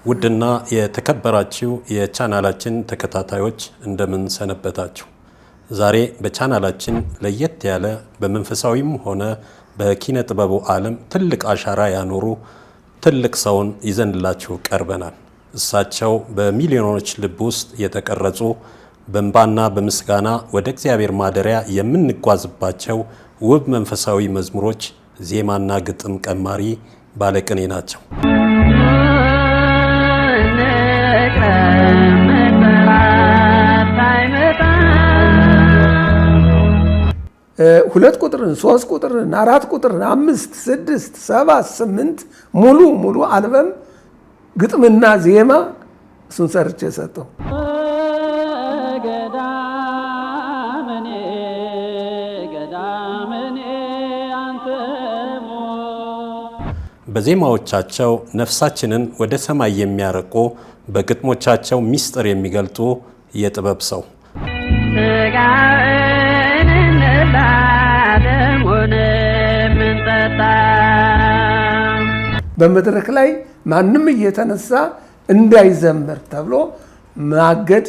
ውድና የተከበራችሁ የቻናላችን ተከታታዮች እንደምን ሰነበታችሁ? ዛሬ በቻናላችን ለየት ያለ በመንፈሳዊም ሆነ በኪነ ጥበቡ ዓለም ትልቅ አሻራ ያኖሩ ትልቅ ሰውን ይዘንላችሁ ቀርበናል። እሳቸው በሚሊዮኖች ልብ ውስጥ የተቀረጹ በእንባና በምስጋና ወደ እግዚአብሔር ማደሪያ የምንጓዝባቸው ውብ መንፈሳዊ መዝሙሮች ዜማና ግጥም ቀማሪ ባለቅኔ ናቸው። ሁለት ቁጥርን፣ ሶስት ቁጥርን፣ አራት ቁጥርን፣ 5፣ 6፣ 7፣ 8 ሙሉ አልበም ግጥምና ዜማ እሱን ሰርቼ ሰጠው። በዜማዎቻቸው ነፍሳችንን ወደ ሰማይ የሚያረቁ በግጥሞቻቸው ሚስጥር የሚገልጡ የጥበብ ሰው በመድረክ ላይ ማንም እየተነሳ እንዳይዘምር ተብሎ ማገድ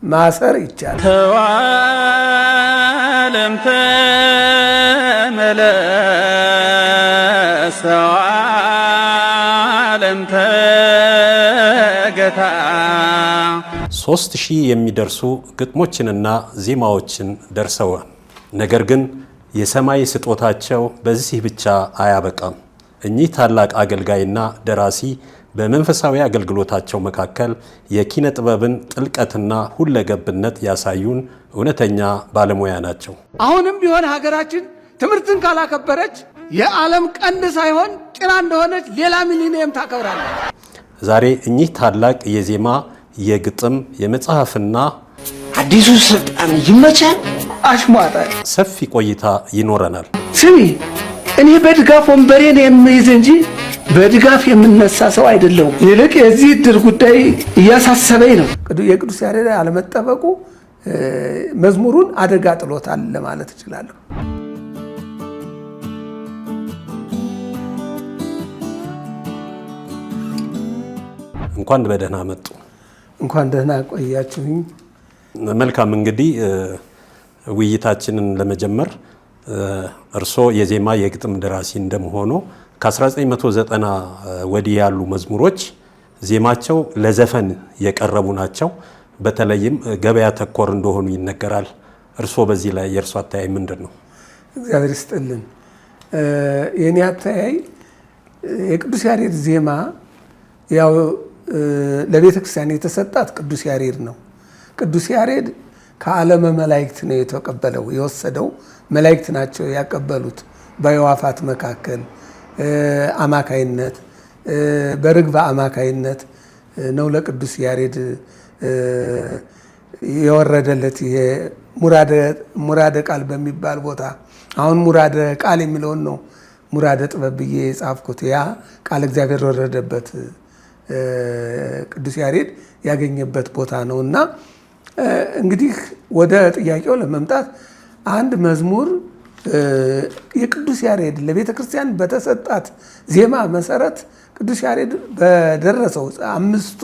ማሰር ይቻላል። ተዋለም ተመለስ ተዋለም ተገታ 3000 የሚደርሱ ግጥሞችንና ዜማዎችን ደርሰዋል። ነገር ግን የሰማይ ስጦታቸው በዚህ ብቻ አያበቃም። እኚህ ታላቅ አገልጋይና ደራሲ በመንፈሳዊ አገልግሎታቸው መካከል የኪነ ጥበብን ጥልቀትና ሁለገብነት ያሳዩን እውነተኛ ባለሙያ ናቸው። አሁንም ቢሆን ሀገራችን ትምህርትን ካላከበረች የዓለም ቀንድ ሳይሆን ጭራ እንደሆነች ሌላ ሚሊኒየም ታከብራለች። ዛሬ እኚህ ታላቅ የዜማ የግጥም የመጽሐፍና አዲሱ ስልጣን ይመቻል አሽሟጣል ሰፊ ቆይታ ይኖረናል። ስሚ፣ እኔ በድጋፍ ወንበሬን የምይዝ እንጂ በድጋፍ የምነሳ ሰው አይደለሁም። ይልቅ የዚህ እድል ጉዳይ እያሳሰበኝ ነው። የቅዱስ ያሬድ አለመጠበቁ መዝሙሩን አደጋ ጥሎታል ለማለት እችላለሁ። እንኳን በደህና መጡ። እንኳን ደህና ቆያችሁኝ። መልካም። እንግዲህ ውይይታችንን ለመጀመር እርስዎ የዜማ የግጥም ደራሲ እንደመሆኑ ከ1990 ወዲህ ያሉ መዝሙሮች ዜማቸው ለዘፈን የቀረቡ ናቸው። በተለይም ገበያ ተኮር እንደሆኑ ይነገራል። እርስዎ በዚህ ላይ የእርሶ አተያይ ምንድን ነው? እግዚአብሔር ይስጥልን። የኔ አተያይ የቅዱስ ያሬድ ዜማ ያው ለቤተ ክርስቲያን የተሰጣት ቅዱስ ያሬድ ነው። ቅዱስ ያሬድ ከዓለመ መላእክት ነው የተቀበለው። የወሰደው መላእክት ናቸው ያቀበሉት። በአዕዋፋት መካከል አማካይነት በርግብ አማካይነት ነው ለቅዱስ ያሬድ የወረደለት። ይሄ ሙራደ ቃል በሚባል ቦታ አሁን ሙራደ ቃል የሚለውን ነው ሙራደ ጥበብ ብዬ የጻፍኩት። ያ ቃል እግዚአብሔር ወረደበት ቅዱስ ያሬድ ያገኘበት ቦታ ነው። እና እንግዲህ ወደ ጥያቄው ለመምጣት አንድ መዝሙር የቅዱስ ያሬድ ለቤተ ክርስቲያን በተሰጣት ዜማ መሰረት ቅዱስ ያሬድ በደረሰው 5ቱ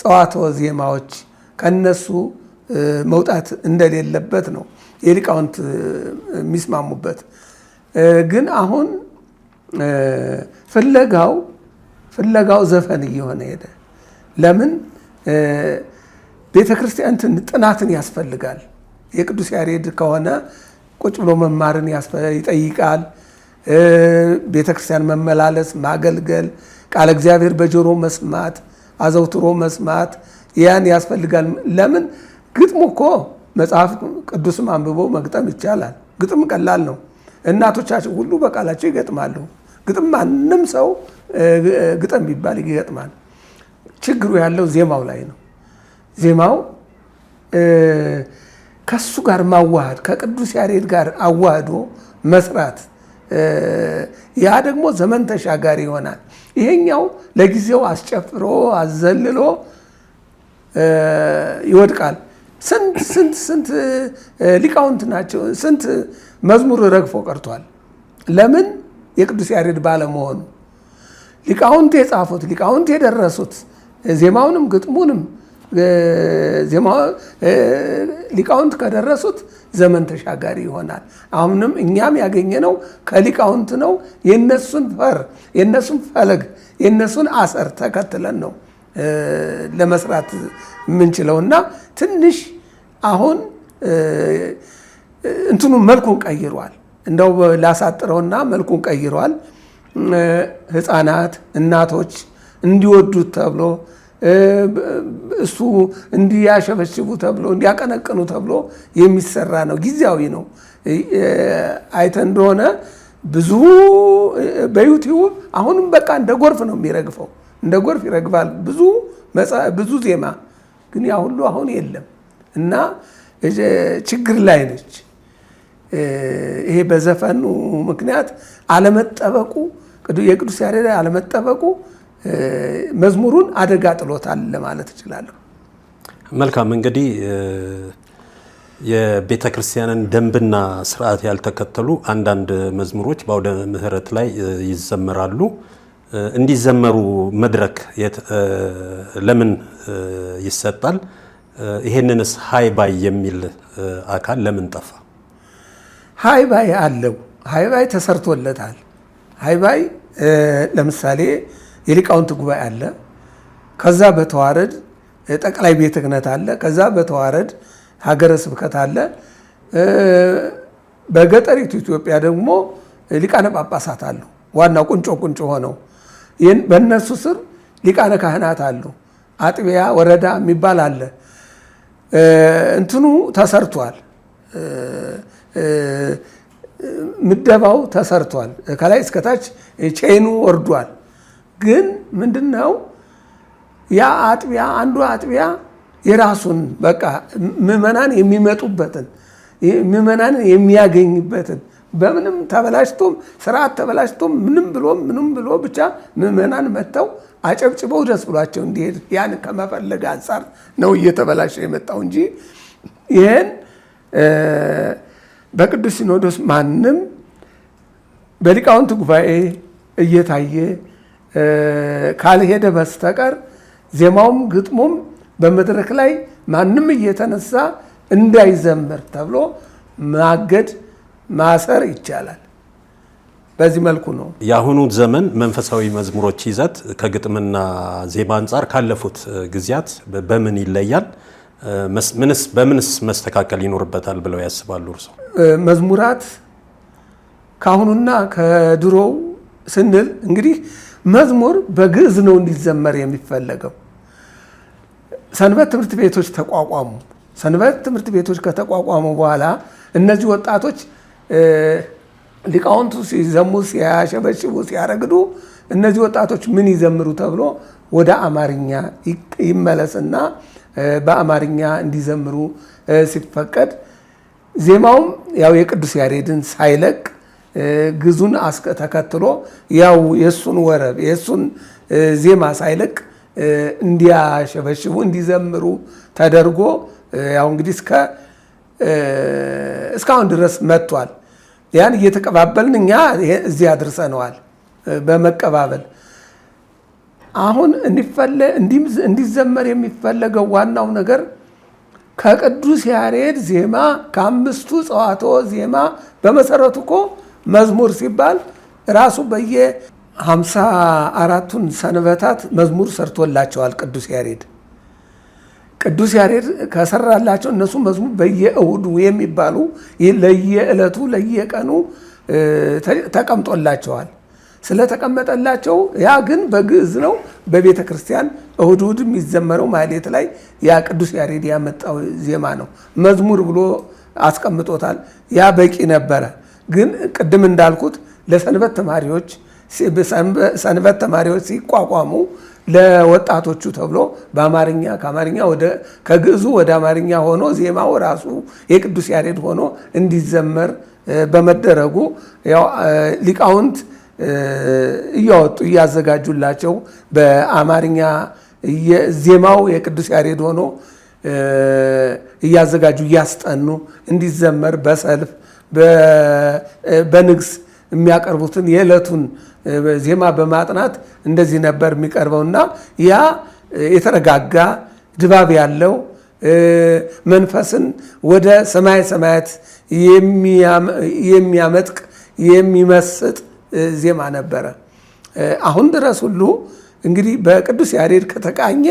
ጸዋትወ ዜማዎች ከነሱ መውጣት እንደሌለበት ነው የሊቃውንት የሚስማሙበት። ግን አሁን ፍለጋው ዘፈን እየሆነ ሄደ። ለምን? ቤተ ክርስቲያን ጥናትን ያስፈልጋል። የቅዱስ ያሬድ ከሆነ ቁጭ ብሎ መማርን ይጠይቃል። ቤተ ክርስቲያን መመላለስ፣ ማገልገል፣ ቃለ እግዚአብሔር በጆሮ መስማት፣ አዘውትሮ መስማት ያን ያስፈልጋል። ለምን? ግጥሙ እኮ መጽሐፍ ቅዱስም አንብቦ መግጠም ይቻላል። ግጥም ቀላል ነው። እናቶቻችን ሁሉ በቃላቸው ይገጥማሉ። ግጥም ማንም ሰው ግጥም ቢባል ይገጥማል። ችግሩ ያለው ዜማው ላይ ነው። ዜማው ከሱ ጋር ማዋሃድ ከቅዱስ ያሬድ ጋር አዋህዶ መስራት፣ ያ ደግሞ ዘመን ተሻጋሪ ይሆናል። ይሄኛው ለጊዜው አስጨፍሮ አዘልሎ ይወድቃል። ስንት ሊቃውንት ናቸው፣ ስንት መዝሙር ረግፎ ቀርቷል። ለምን? የቅዱስ ያሬድ ባለመሆኑ ሊቃውንት የጻፉት ሊቃውንት የደረሱት ዜማውንም ግጥሙንም ሊቃውንት ከደረሱት ዘመን ተሻጋሪ ይሆናል። አሁንም እኛም ያገኘነው ከሊቃውንት ነው። የነሱን ፈለግ የነሱን አሰር ተከትለን ነው ለመስራት የምንችለውና ትንሽ አሁን እንትኑ መልኩን ቀይሯል። እንደው ላሳጥረውና መልኩን ቀይሯል። ህፃናት እናቶች እንዲወዱት ተብሎ እሱ እንዲያሸበሽቡ ተብሎ እንዲያቀነቅኑ ተብሎ የሚሰራ ነው። ጊዜያዊ ነው። አይተን እንደሆነ ብዙ በዩቲዩብ አሁንም በቃ እንደ ጎርፍ ነው የሚረግፈው፣ እንደ ጎርፍ ይረግፋል ብዙ ዜማ። ግን ያ ሁሉ አሁን የለም እና ችግር ላይ ነች። ይሄ በዘፈኑ ምክንያት አለመጠበቁ፣ የቅዱስ ያሬድ አለመጠበቁ መዝሙሩን አደጋ ጥሎታል ለማለት እችላለሁ። መልካም እንግዲህ የቤተ ክርስቲያንን ደንብና ስርዓት ያልተከተሉ አንዳንድ መዝሙሮች በአውደ ምሕረት ላይ ይዘመራሉ። እንዲዘመሩ መድረክ ለምን ይሰጣል? ይሄንንስ ሃይ ባይ የሚል አካል ለምን ጠፋ? ሃይ ባይ አለው። ሃይ ባይ ተሰርቶለታል። ሃይ ባይ ለምሳሌ የሊቃውንት ጉባኤ አለ። ከዛ በተዋረድ ጠቅላይ ቤተ ክህነት አለ። ከዛ በተዋረድ ሀገረ ስብከት አለ። በገጠሪቱ ኢትዮጵያ ደግሞ ሊቃነ ጳጳሳት አሉ። ዋናው ቁንጮ ሆነው በእነሱ ስር ሊቃነ ካህናት አሉ። አጥቢያ ወረዳ የሚባል አለ። እንትኑ ተሰርቷል። ምደባው ተሰርቷል። ከላይ እስከታች ቼኑ ወርዷል። ግን ምንድነው ያ አጥቢያ አንዱ አጥቢያ የራሱን በቃ ምዕመናን የሚመጡበትን ምዕመናን የሚያገኝበትን በምንም ተበላሽቶም ስርዓት ተበላሽቶም ምንም ብሎ ብቻ ምዕመናን መጥተው አጨብጭበው ደስ ብሏቸው እንዲሄድ ያን ከመፈለግ አንጻር ነው እየተበላሸ የመጣው እንጂ ይሄን በቅዱስ ሲኖዶስ ማንም በሊቃውንት ጉባኤ እየታየ ካልሄደ በስተቀር ዜማውም ግጥሙም በመድረክ ላይ ማንም እየተነሳ እንዳይዘምር ተብሎ ማገድ ማሰር ይቻላል። በዚህ መልኩ ነው። የአሁኑ ዘመን መንፈሳዊ መዝሙሮች ይዘት ከግጥምና ዜማ አንጻር ካለፉት ጊዜያት በምን ይለያል? በምንስ መስተካከል ይኖርበታል ብለው ያስባሉ እርስዎ? መዝሙራት ከአሁኑና ከድሮው ስንል እንግዲህ መዝሙር በግዕዝ ነው እንዲዘመር የሚፈለገው። ሰንበት ትምህርት ቤቶች ተቋቋሙ። ሰንበት ትምህርት ቤቶች ከተቋቋሙ በኋላ እነዚህ ወጣቶች ሊቃውንቱ ሲዘሙ፣ ሲያሸበሽቡ፣ ሲያረግዱ እነዚህ ወጣቶች ምን ይዘምሩ ተብሎ ወደ አማርኛ ይመለስና በአማርኛ እንዲዘምሩ ሲፈቀድ ዜማውም ያው የቅዱስ ያሬድን ሳይለቅ ግዙን ተከትሎ ያው የሱን ወረብ የሱን ዜማ ሳይለቅ እንዲያሸበሽቡ እንዲዘምሩ ተደርጎ ያው እንግዲህ እስካሁን ድረስ መጥቷል። ያን እየተቀባበልን እኛ እዚህ አድርሰነዋል። በመቀባበል አሁን እንዲዘመር የሚፈለገው ዋናው ነገር ከቅዱስ ያሬድ ዜማ ከአምስቱ ጸዋትወ ዜማ በመሰረቱ እኮ መዝሙር ሲባል ራሱ በየ54ቱን ሰንበታት መዝሙር ሰርቶላቸዋል ቅዱስ ያሬድ። ቅዱስ ያሬድ ከሰራላቸው እነሱ መዝሙር በየእሁዱ የሚባሉ ለየዕለቱ ለየቀኑ ተቀምጦላቸዋል። ስለተቀመጠላቸው ያ ግን በግዕዝ ነው። በቤተ ክርስቲያን እሁድ የሚዘመረው ማህሌት ላይ ያ ቅዱስ ያሬድ ያመጣው ዜማ ነው። መዝሙር ብሎ አስቀምጦታል። ያ በቂ ነበረ። ግን ቅድም እንዳልኩት ለሰንበት ተማሪዎች ሲቋቋሙ ለወጣቶቹ ተብሎ በአማርኛ ከግዕዙ ወደ አማርኛ ሆኖ ዜማው ራሱ የቅዱስ ያሬድ ሆኖ እንዲዘመር በመደረጉ ያው ሊቃውንት እያወጡ እያዘጋጁላቸው በአማርኛ ዜማው የቅዱስ ያሬድ ሆኖ እያዘጋጁ እያስጠኑ እንዲዘመር በሰልፍ በንግስ የሚያቀርቡትን የዕለቱን ዜማ በማጥናት እንደዚህ ነበር የሚቀርበውና ያ የተረጋጋ ድባብ ያለው መንፈስን ወደ ሰማይ ሰማያት የሚያመጥቅ የሚመስጥ ዜማ ነበረ። አሁን ድረስ ሁሉ እንግዲህ በቅዱስ ያሬድ ከተቃኘ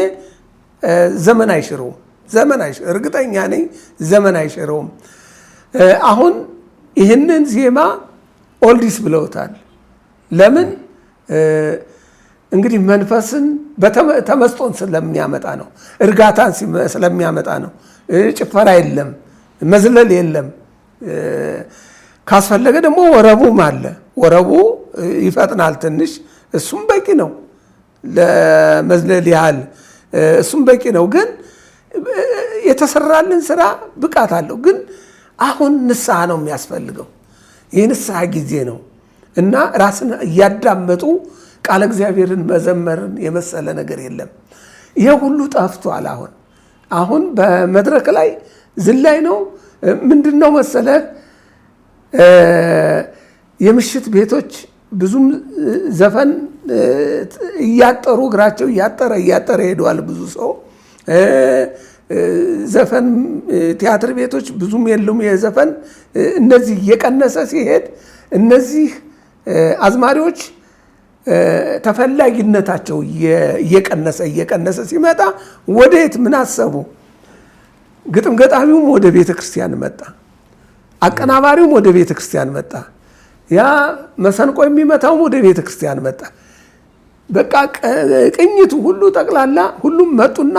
ዘመን አይሽረውም። እርግጠኛ ነኝ ዘመን አይሽረውም። አሁን ይህንን ዜማ ኦልዲስ ብለውታል። ለምን? እንግዲህ መንፈስን ተመስጦን ስለሚያመጣ ነው። እርጋታን ስለሚያመጣ ነው። ጭፈራ የለም፣ መዝለል የለም። ካስፈለገ ደግሞ ወረቡም አለ። ወረቡ ይፈጥናል ትንሽ፣ እሱም በቂ ነው ለመዝለል ያህል፣ እሱም በቂ ነው። ግን የተሰራልን ስራ ብቃት አለው። ግን አሁን ንስሐ ነው የሚያስፈልገው። ይህ ንስሐ ጊዜ ነው እና ራስን እያዳመጡ ቃለ እግዚአብሔርን መዘመርን የመሰለ ነገር የለም። ይሄ ሁሉ ጠፍቷል። አሁን በመድረክ ላይ ዝላይ ነው። ምንድን ነው መሰለህ የምሽት ቤቶች ብዙም ዘፈን እያጠሩ እግራቸው እያጠረ ሄደዋል ብዙ ሰው። ዘፈን ቲያትር ቤቶች ብዙም የሉም የዘፈን። እነዚህ እየቀነሰ ሲሄድ እነዚህ አዝማሪዎች ተፈላጊነታቸው እየቀነሰ ሲመጣ ወዴት ምን አሰቡ? ግጥም ገጣሚውም ወደ ቤተ ክርስቲያን መጣ፣ አቀናባሪውም ወደ ቤተ ክርስቲያን መጣ፣ ያ መሰንቆ የሚመታውም ወደ ቤተ ክርስቲያን መጣ። በቃ ቅኝቱ ሁሉ ጠቅላላ ሁሉም መጡና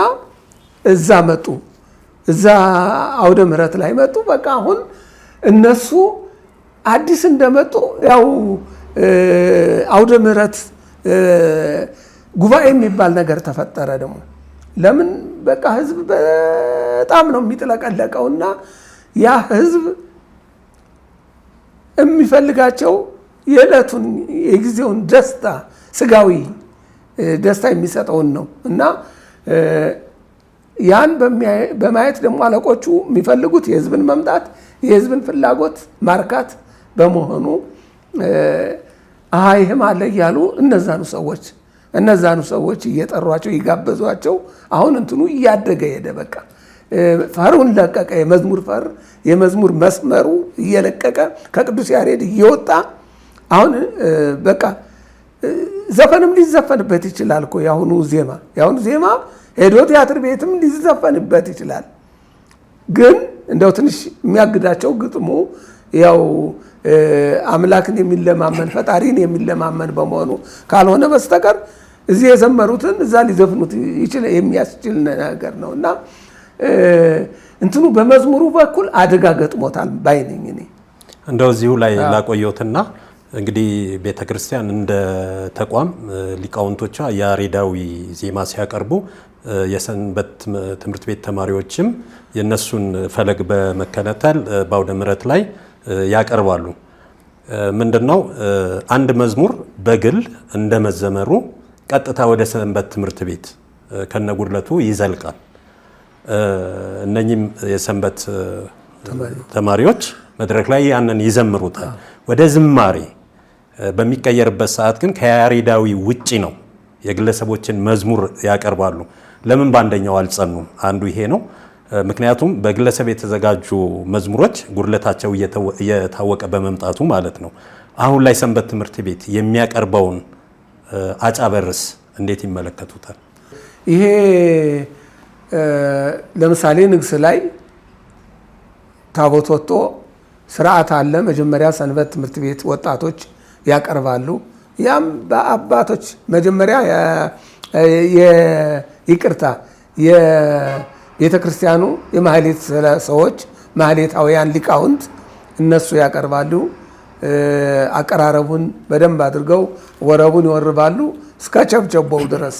እዛ አውደ ምሕረት ላይ መጡ። በቃ አሁን እነሱ አዲስ እንደመጡ ያው አውደ ምሕረት ጉባኤ የሚባል ነገር ተፈጠረ። ደግሞ ለምን በቃ ህዝብ በጣም ነው የሚጥለቀለቀውና ያ ህዝብ የሚፈልጋቸው የዕለቱን የጊዜውን ደስታ ስጋዊ ደስታ የሚሰጠውን ነው እና ያን በማየት ደግሞ አለቆቹ የሚፈልጉት የህዝብን መምጣት የህዝብን ፍላጎት ማርካት በመሆኑ ይህም አለ እያሉ እነዛኑ ሰዎች እየጠሯቸው ይጋበዟቸው። አሁን እንትኑ እያደገ ሄደ። በቃ ፈሩን ለቀቀ። የመዝሙር መስመሩ እየለቀቀ ከቅዱስ ያሬድ እየወጣ አሁን በቃ ዘፈንም ሊዘፈንበት ይችላል እኮ የአሁኑ ዜማ ሄዶ ቲያትር ቤትም ሊዘፈንበት ይችላል። ግን እንደው ትንሽ የሚያግዳቸው ግጥሙ ያው አምላክን የሚለማመን ፈጣሪን የሚለማመን በመሆኑ ካልሆነ በስተቀር እዚህ የዘመሩትን እዛ ሊዘፍኑት የሚያስችል ነገር ነው እና እንትኑ በመዝሙሩ በኩል አደጋ ገጥሞታል ባይነኝ። እኔ እንደው እዚሁ ላይ ላቆየውትና እንግዲህ ቤተክርስቲያን እንደ ተቋም ሊቃውንቶቿ ያሬዳዊ ዜማ ሲያቀርቡ የሰንበት ትምህርት ቤት ተማሪዎችም የነሱን ፈለግ በመከተል በአውደ ምሕረት ላይ ያቀርባሉ። ምንድነው አንድ መዝሙር በግል እንደመዘመሩ ቀጥታ ወደ ሰንበት ትምህርት ቤት ከነጉድለቱ ይዘልቃል። እነኚህም የሰንበት ተማሪዎች መድረክ ላይ ያንን ይዘምሩታል። ወደ ዝማሬ በሚቀየርበት ሰዓት ግን ከያሬዳዊ ውጪ ነው የግለሰቦችን መዝሙር ያቀርባሉ። ለምን በአንደኛው አልጸኑም? አንዱ ይሄ ነው። ምክንያቱም በግለሰብ የተዘጋጁ መዝሙሮች ጉድለታቸው እየታወቀ በመምጣቱ ማለት ነው። አሁን ላይ ሰንበት ትምህርት ቤት የሚያቀርበውን አጫበርስ እንዴት ይመለከቱታል? ይሄ ለምሳሌ ንግስ ላይ ታቦት ወጥቶ ስርዓት አለ። መጀመሪያ ሰንበት ትምህርት ቤት ወጣቶች ያቀርባሉ። ያም በአባቶች መጀመሪያ የቤተ ክርስቲያኑ የማህሌት ሰዎች ማህሌታውያን ሊቃውንት እነሱ ያቀርባሉ። አቀራረቡን በደንብ አድርገው ወረቡን ይወርባሉ እስከ ቸብቸቦው ድረስ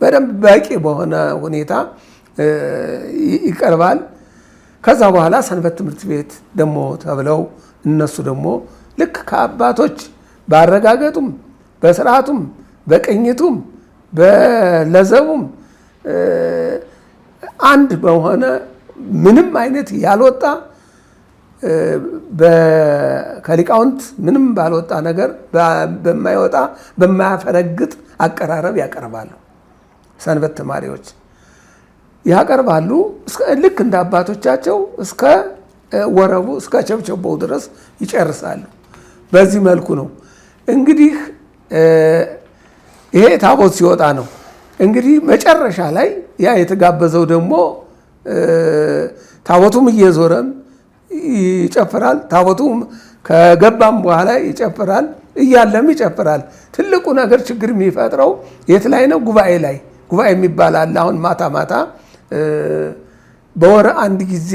በደንብ በቂ በሆነ ሁኔታ ይቀርባል። ከዛ በኋላ ሰንበት ትምህርት ቤት ደግሞ ተብለው እነሱ ደግሞ ልክ ከአባቶች ባረጋገጡም በስርዓቱም በቅኝቱም በለዘቡም አንድ በሆነ ምንም አይነት ያልወጣ ከሊቃውንት ምንም ባልወጣ ነገር በማይወጣ በማያፈነግጥ አቀራረብ ያቀርባሉ። ሰንበት ተማሪዎች ያቀርባሉ። ልክ እንደ አባቶቻቸው እስከ ወረቡ እስከ ቸብቸቦው ድረስ ይጨርሳሉ። በዚህ መልኩ ነው እንግዲህ ይሄ ታቦት ሲወጣ ነው እንግዲህ መጨረሻ ላይ ያ የተጋበዘው ደግሞ ታቦቱም እየዞረም ይጨፍራል። ታቦቱም ከገባም በኋላ ይጨፍራል፣ እያለም ይጨፍራል። ትልቁ ነገር ችግር የሚፈጥረው የት ላይ ነው? ጉባኤ ላይ። ጉባኤ የሚባል አለ። አሁን ማታ ማታ በወር አንድ ጊዜ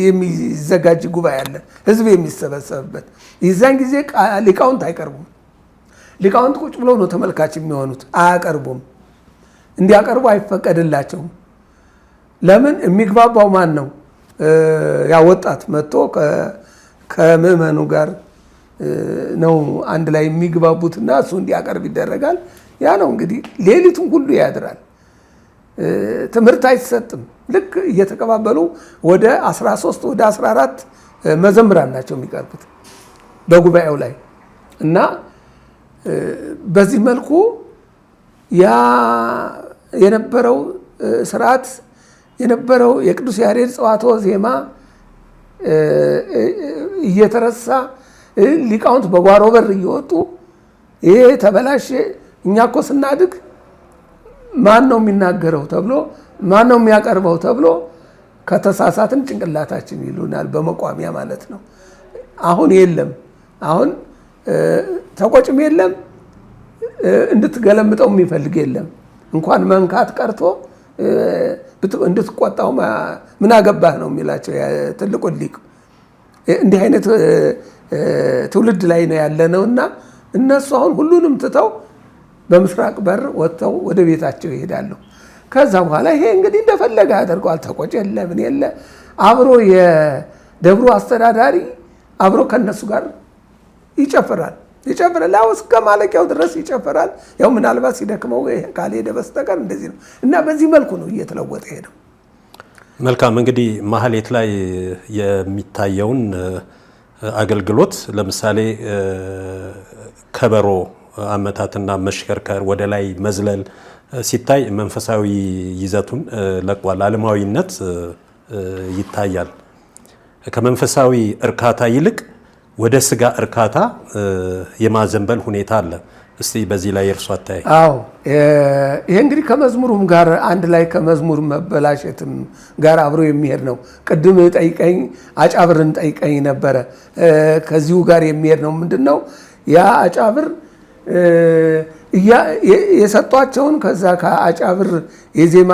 የሚዘጋጅ ጉባኤ አለ፣ ህዝብ የሚሰበሰብበት። የዛን ጊዜ ሊቃውንት አይቀርቡም። ሊቃውንት ቁጭ ብለው ነው ተመልካች የሚሆኑት፣ አያቀርቡም። እንዲያቀርቡ አይፈቀድላቸውም። ለምን? የሚግባባው ማን ነው? ያ ወጣት መጥቶ ከምዕመኑ ጋር ነው አንድ ላይ የሚግባቡትና እሱ እንዲያቀርብ ይደረጋል። ያ ነው እንግዲህ ሌሊቱን ሁሉ ያድራል። ትምህርት አይሰጥም። ልክ እየተቀባበሉ ወደ 13 ወደ 14 መዘምራን ናቸው የሚቀርቡት በጉባኤው ላይ እና በዚህ መልኩ ያ የነበረው ስርዓት የነበረው የቅዱስ ያሬድ ጸዋትወ ዜማ እየተረሳ ሊቃውንት በጓሮ በር እየወጡ ይሄ ተበላሸ፣ እኛ እኮ ስናድግ ማን ነው የሚናገረው ተብሎ ማን ነው የሚያቀርበው ተብሎ ከተሳሳትን ጭንቅላታችን ይሉናል፣ በመቋሚያ ማለት ነው። አሁን የለም። አሁን ተቆጭም የለም፣ እንድትገለምጠው የሚፈልግ የለም። እንኳን መንካት ቀርቶ እንድትቆጣው ምን አገባህ ነው የሚላቸው ትልቁ ሊቅ። እንዲህ አይነት ትውልድ ላይ ነው ያለነው እና እነሱ አሁን ሁሉንም ትተው በምስራቅ በር ወጥተው ወደ ቤታቸው ይሄዳሉ። ከዛ በኋላ ይሄ እንግዲህ እንደፈለገ ያደርገዋል። ተቆጭ የለ ምን የለ። አብሮ የደብሩ አስተዳዳሪ አብሮ ከነሱ ጋር ይጨፍራል። ያው እስከ ማለቂያው ድረስ ይጨፍራል። ያው ምናልባት ሲደክመው ካልሄደ በስተቀር እንደዚህ ነው እና በዚህ መልኩ ነው እየተለወጠ ሄደው። መልካም እንግዲህ ማህሌት ላይ የሚታየውን አገልግሎት ለምሳሌ ከበሮ አመታትና መሽከርከር ወደ ላይ መዝለል ሲታይ መንፈሳዊ ይዘቱን ለቋል። ዓለማዊነት ይታያል። ከመንፈሳዊ እርካታ ይልቅ ወደ ስጋ እርካታ የማዘንበል ሁኔታ አለ። እስቲ በዚህ ላይ እርሱ አታይ። አዎ ይሄ እንግዲህ ከመዝሙሩም ጋር አንድ ላይ ከመዝሙር መበላሸትም ጋር አብሮ የሚሄድ ነው። ቅድም ጠይቀኝ አጫብርን ጠይቀኝ ነበረ። ከዚሁ ጋር የሚሄድ ነው። ምንድነው ያ አጫብር የሰጧቸውን ከዛ ከአጫብር የዜማ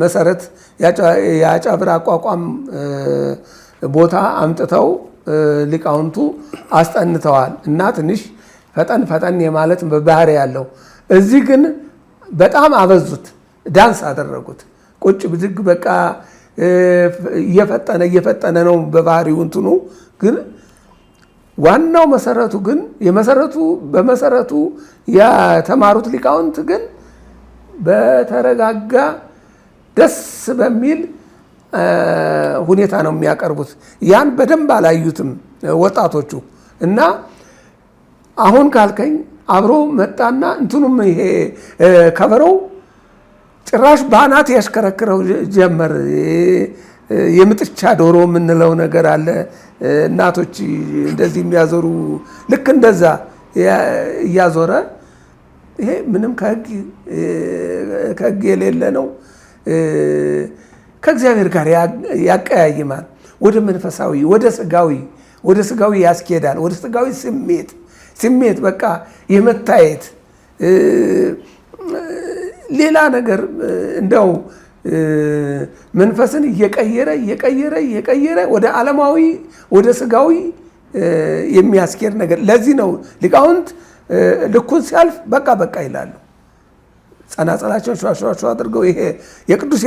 መሰረት የአጫብር አቋቋም ቦታ አምጥተው ሊቃውንቱ አስጠንተዋል እና ትንሽ ፈጠን ፈጠን የማለት ባህሪ ያለው። እዚህ ግን በጣም አበዙት፣ ዳንስ አደረጉት። ቁጭ ብድግ በቃ እየፈጠነ ነው በባህሪው እንትኑ። ግን ዋናው መሰረቱ ግን በመሰረቱ የተማሩት ሊቃውንት ግን በተረጋጋ ደስ በሚል ሁኔታ ነው የሚያቀርቡት። ያን በደንብ አላዩትም ወጣቶቹ እና አሁን ካልከኝ አብሮ መጣና እንትኑም ይሄ ከበሮው ጭራሽ ባናት ያሽከረክረው ጀመር። የምጥቻ ዶሮ የምንለው ነገር አለ። እናቶች እንደዚህ የሚያዞሩ ልክ እንደዛ እያዞረ ይሄ ምንም ከሕግ የሌለ ነው። ከእግዚአብሔር ጋር ያቀያይማል። ወደ መንፈሳዊ ወደ ስጋዊ ያስኬዳል። ወደ ስጋዊ ስሜት በቃ የመታየት ሌላ ነገር እንደው መንፈስን እየቀየረ ወደ ዓለማዊ ወደ ስጋዊ የሚያስኬድ ነገር። ለዚህ ነው ሊቃውንት ልኩን ሲያልፍ በቃ ይላሉ። ጸናጸላቸውን ሸዋሸዋሸ አድርገው ይሄ የቅዱስ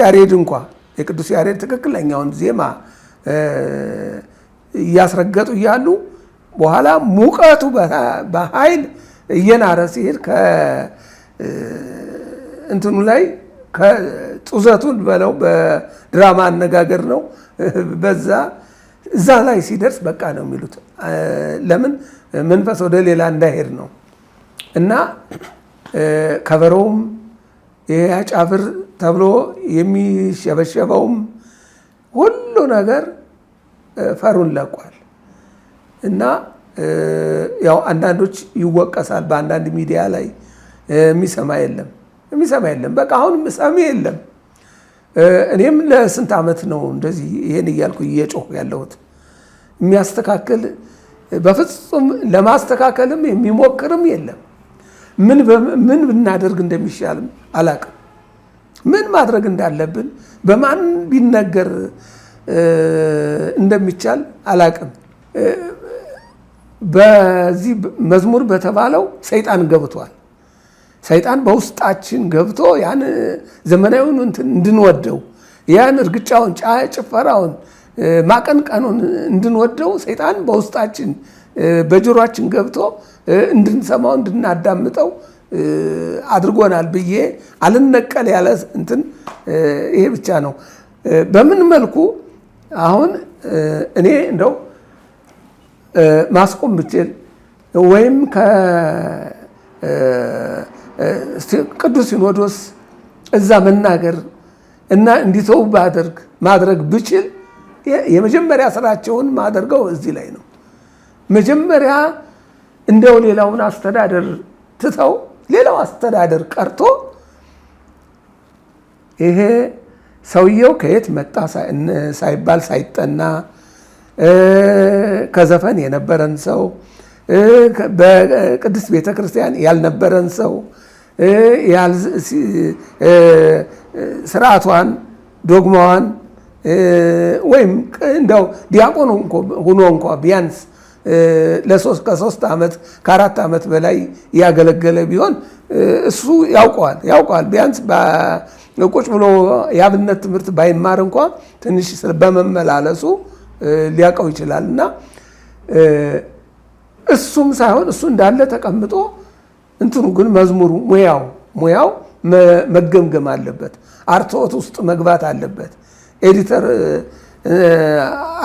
ያሬድ ትክክለኛውን ዜማ እያስረገጡ እያሉ በኋላ ሙቀቱ በኃይል እየናረ ሲሄድ ከእንትኑ ላይ ከጡዘቱን በለው በድራማ አነጋገር ነው። እዛ ላይ ሲደርስ በቃ ነው የሚሉት። ለምን መንፈስ ወደ ሌላ እንዳይሄድ ነው። እና ከበሮውም ይሄ አጫብር ተብሎ የሚሸበሸበውም ሁሉ ነገር ፈሩን ለቋል እና ያው አንዳንዶች ይወቀሳል በአንዳንድ ሚዲያ ላይ የሚሰማ የለም በቃ አሁን ሰሚ የለም። እኔም ለስንት ዓመት ነው እንደዚህ ይሄን እያልኩ እየጮሁ ያለሁት። የሚያስተካክል በፍጹም ለማስተካከልም የሚሞክርም የለም። ምን ብናደርግ እንደሚሻልም አላቅም። ምን ማድረግ እንዳለብን በማን ቢነገር እንደሚቻል አላቅም። በዚህ መዝሙር በተባለው ሰይጣን ገብቷል። ሰይጣን በውስጣችን ገብቶ ያን ዘመናዊውን እንድንወደው ያን እርግጫውን፣ ጭፈራውን፣ ማቀንቀኑን እንድንወደው ሰይጣን በውስጣችን በጆሮአችን ገብቶ እንድንሰማው እንድናዳምጠው አድርጎናል ብዬ አልነቀል ያለ ይሄ ብቻ ነው። በምን መልኩ አሁን እኔ እንደው ማስቆም ብችል ወይም ቅዱስ ሲኖዶስ እዛ መናገር እና እንዲተው ማድረግ ብችል የመጀመሪያ ስራቸውን ማደርገው እዚህ ላይ ነው። መጀመሪያ እንደው ሌላውን አስተዳደር ትተው ሌላው አስተዳደር ቀርቶ ይሄ ሰውየው ከየት መጣ ሳይባል ሳይጠና ከዘፈን የነበረን ሰው በቅድስት ቤተክርስቲያን ያልነበረን ሰው ስርዓቷን ዶግማዋን ወይም እንደው ዲያቆን ሆኖ እንኳ ቢያንስ ከ3 ዓመት ከ4 ዓመት በላይ ያገለገለ ቢሆን እሱ ያውቀዋል። ቢያንስ ቁጭ ብሎ የአብነት ትምህርት ባይማር እንኳ ትንሽ በመመላለሱ ሊያውቀው ይችላል እና እሱም ሳይሆን እሱ እንዳለ ተቀምጦ ግን መዝሙሩ ሙያው መገምገም አለበት። አርትዖት ውስጥ መግባት አለበት። ኤዲተር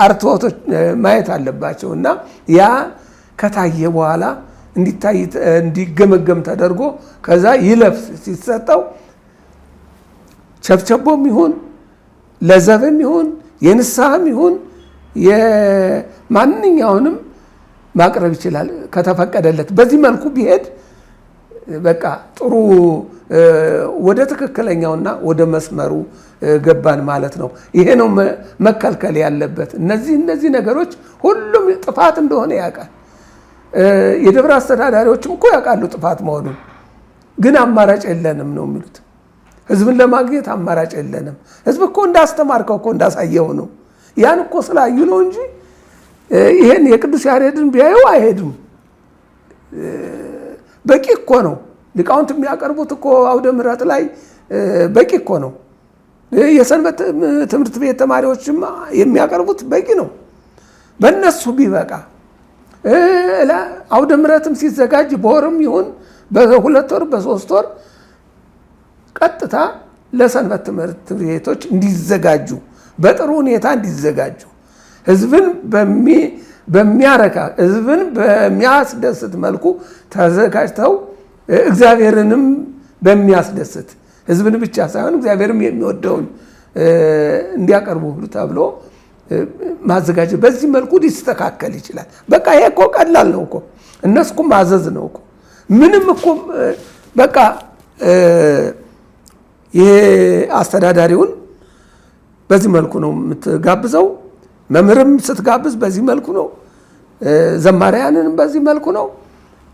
አርትዖቶች ማየት አለባቸው እና ያ ከታየ በኋላ እንዲገመገም ተደርጎ ከዛ ይለፍ ሲሰጠው ቸብቸቦም ይሁን ለዘብም ይሁን የንስሐም ይሁን የማንኛውንም ማቅረብ ይችላል ከተፈቀደለት። በዚህ መልኩ ቢሄድ በቃ ጥሩ ወደ ትክክለኛውና ወደ መስመሩ ገባን ማለት ነው። ይሄ ነው መከልከል ያለበት። እነዚህ ነገሮች ሁሉም ጥፋት እንደሆነ ያውቃል። የደብረ አስተዳዳሪዎችም እኮ ያውቃሉ ጥፋት መሆኑን፣ ግን አማራጭ የለንም ነው የሚሉት። ህዝብን ለማግኘት አማራጭ የለንም። ህዝብ እኮ እንዳስተማርከው እኮ እንዳሳየው ነው። ያን እኮ ስላዩ ነው እንጂ ይሄን የቅዱስ ያሬድን ቢያዩ አይሄዱም። በቂ እኮ ነው። ሊቃውንት የሚያቀርቡት እኮ አውደ ምሕረት ላይ በቂ እኮ ነው። የሰንበት ትምህርት ቤት ተማሪዎችም የሚያቀርቡት በቂ ነው። በእነሱ ቢበቃ አውደ ምሕረትም ሲዘጋጅ በወርም ይሁን በ2 ወር በ3 ወር ቀጥታ ለሰንበት ትምህርት ቤቶች እንዲዘጋጁ በጥሩ ሁኔታ እንዲዘጋጁ ህዝብን በሚያረካ ህዝብን በሚያስደስት መልኩ ተዘጋጅተው እግዚአብሔርንም በሚያስደስት ህዝብን ብቻ ሳይሆን እግዚአብሔርም የሚወደውን እንዲያቀርቡ ተብሎ ማዘጋጀት በዚህ መልኩ ሊስተካከል ይችላል። በቃ ይሄ እኮ ቀላል ነው እኮ እነሱ እኮ ማዘዝ ነው እኮ ምንም እኮ በቃ ይሄ አስተዳዳሪውን በዚህ መልኩ ነው የምትጋብዘው። መምህርም ስትጋብዝ በዚህ መልኩ ነው። ዘማሪያንንም በዚህ መልኩ ነው።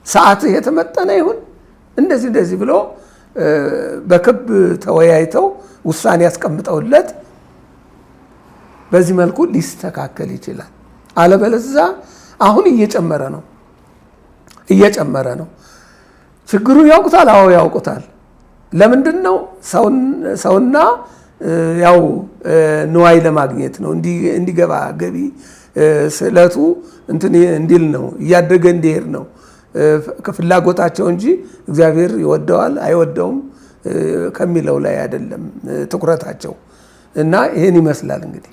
ሰዓት የተመጠነ ይሁን እንደዚህ ብሎ በክብ ተወያይተው ውሳኔ ያስቀምጠውለት በዚህ መልኩ ሊስተካከል ይችላል። አለበለዚያ አሁን እየጨመረ ነው። ችግሩ ያውቁታል። አዎ ያውቁታል። ለምንድን ነው ሰውና ያው ንዋይ ለማግኘት ነው እንዲገባ ገቢ ስዕለቱ እንዲል ነው እያደገ እንዲሄድ ነው ከፍላጎታቸው እንጂ እግዚአብሔር ይወደዋል አይወደውም ከሚለው ላይ አይደለም ትኩረታቸው። እና ይሄን ይመስላል እንግዲህ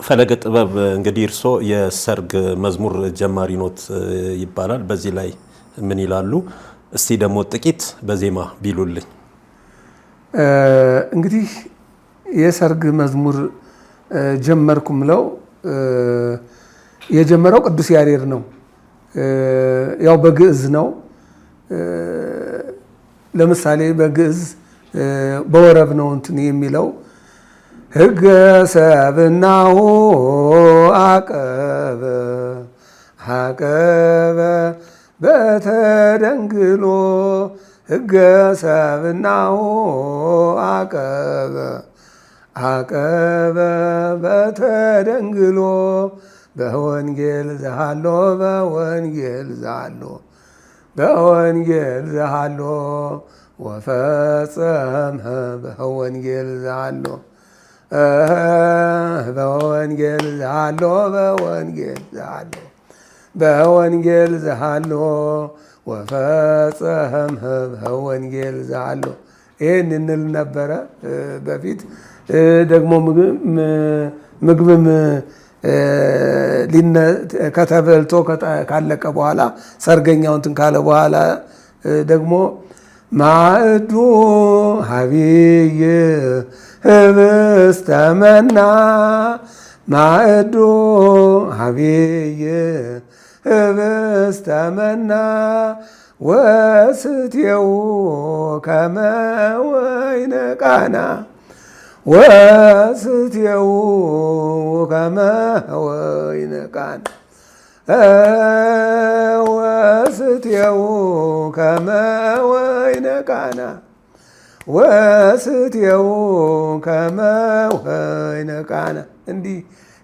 ፈለገ ጥበብ። እንግዲህ እርሶ የሰርግ መዝሙር ጀማሪ ኖት ይባላል። በዚህ ላይ ምን ይላሉ? እስቲ ደግሞ ጥቂት በዜማ ቢሉልኝ። እንግዲህ የሰርግ መዝሙር ጀመርኩ ምለው የጀመረው ቅዱስ ያሬድ ነው። ያው በግዕዝ ነው። ለምሳሌ በግዕዝ በወረብ ነው እንትን የሚለው ሕገ ሰብእናሁ አቀበ በተደንግሎ ሕገ ሰብእናሁ አቀበ በተደንግሎ በወንጌል ዘሃሎ ወፈጸመ በወንጌል ዘሃሎ ወፈጸመ በወንጌል ዘሃሎ ይህን እንል ነበረ በፊት። ደግሞ ምግብም ከተበልቶ ካለቀ በኋላ ሰርገኛው እንትን ካለ በኋላ ደግሞ ማዕዱ ሀቢይ ህብስተ መና ማዕዱ ሀቢይ ህብስተ መና ወስትየው ከመ ወይነ ቃና ወስትየው ከመ ወይነ ቃና ወስትየው ከመ ወይነ ቃና ወስትየው ከመ ወይነ ቃና።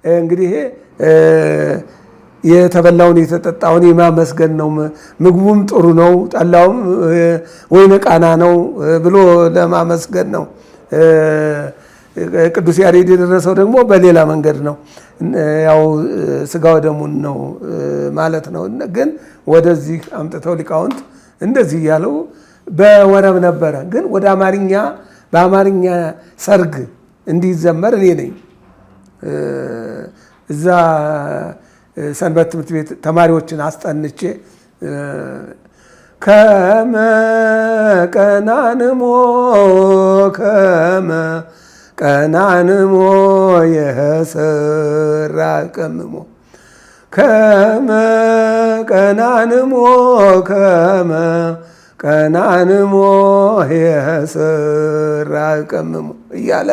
እንግዲህ የተበላውን የተጠጣውን የማመስገን ነው። ምግቡም ጥሩ ነው፣ ጠላውም ወይነ ቃና ነው ብሎ ለማመስገን ነው። ቅዱስ ያሬድ የደረሰው ደግሞ በሌላ መንገድ ነው። ያው ስጋው ደሙን ነው ማለት ነው። ግን ወደዚህ አምጥተው ሊቃውንት እንደዚህ እያለው በወረብ ነበረ። ግን ወደ አማርኛ በአማርኛ ሰርግ እንዲዘመር እኔ ነኝ እዛ ሰንበት ትምህርት ቤት ተማሪዎችን አስጠንቼ ከመ ቀናንሞ የሰራ ቀምሞ ከመ ቀናንሞ የሰራ ቀምሞ እያለ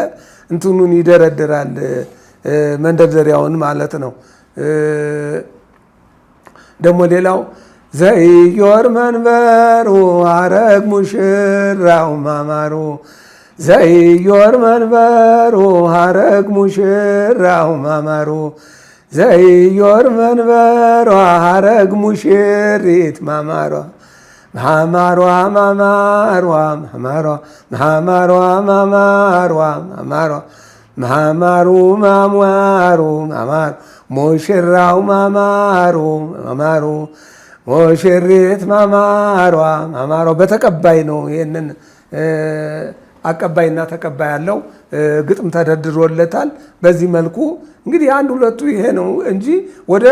እንትኑን ይደረድራል፣ መንደርደሪያውን ማለት ነው። ደግሞ ሌላው ዘኢዮር መንበሩ ሐረግ ሙሽራው ማማሩ ዘኢዮር መንበሩ ሐረግ ሙሽራው ማማሩ ዘኢዮር መንበሩ ሐረግ ሙሽሪት ማማሯ ማማሯ ማማሩ ሙሽራው ማማሩ ሙሽሪት ማማሯ በተቀባይ ነው። ይህንን አቀባይና ተቀባይ ያለው ግጥም ተደርድሮለታል። በዚህ መልኩ እንግዲህ አንድ ሁለቱ ይሄ ነው እንጂ ወደ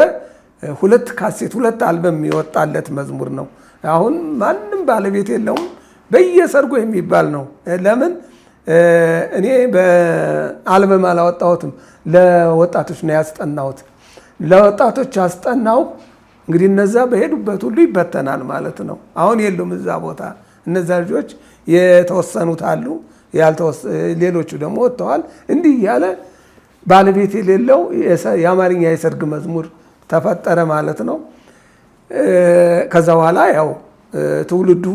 2 ካሴት 2 አልበም የወጣለት መዝሙር ነው። አሁን ማንም ባለቤት የለውም፣ በየሰርጉ የሚባል ነው። ለምን እኔ በአልበም አላወጣሁትም፣ ለወጣቶች ነው ያስጠናሁት። ለወጣቶች አስጠናው። እንግዲህ እነዛ በሄዱበት ሁሉ ይበተናል ማለት ነው። አሁን የሉም እዛ ቦታ። እነዛ ልጆች የተወሰኑት አሉ፣ ሌሎቹ ደግሞ ወጥተዋል። እንዲህ እያለ ባለቤት የሌለው የአማርኛ የሰርግ መዝሙር ተፈጠረ ማለት ነው። ከዛ በኋላ ያው ትውልዱ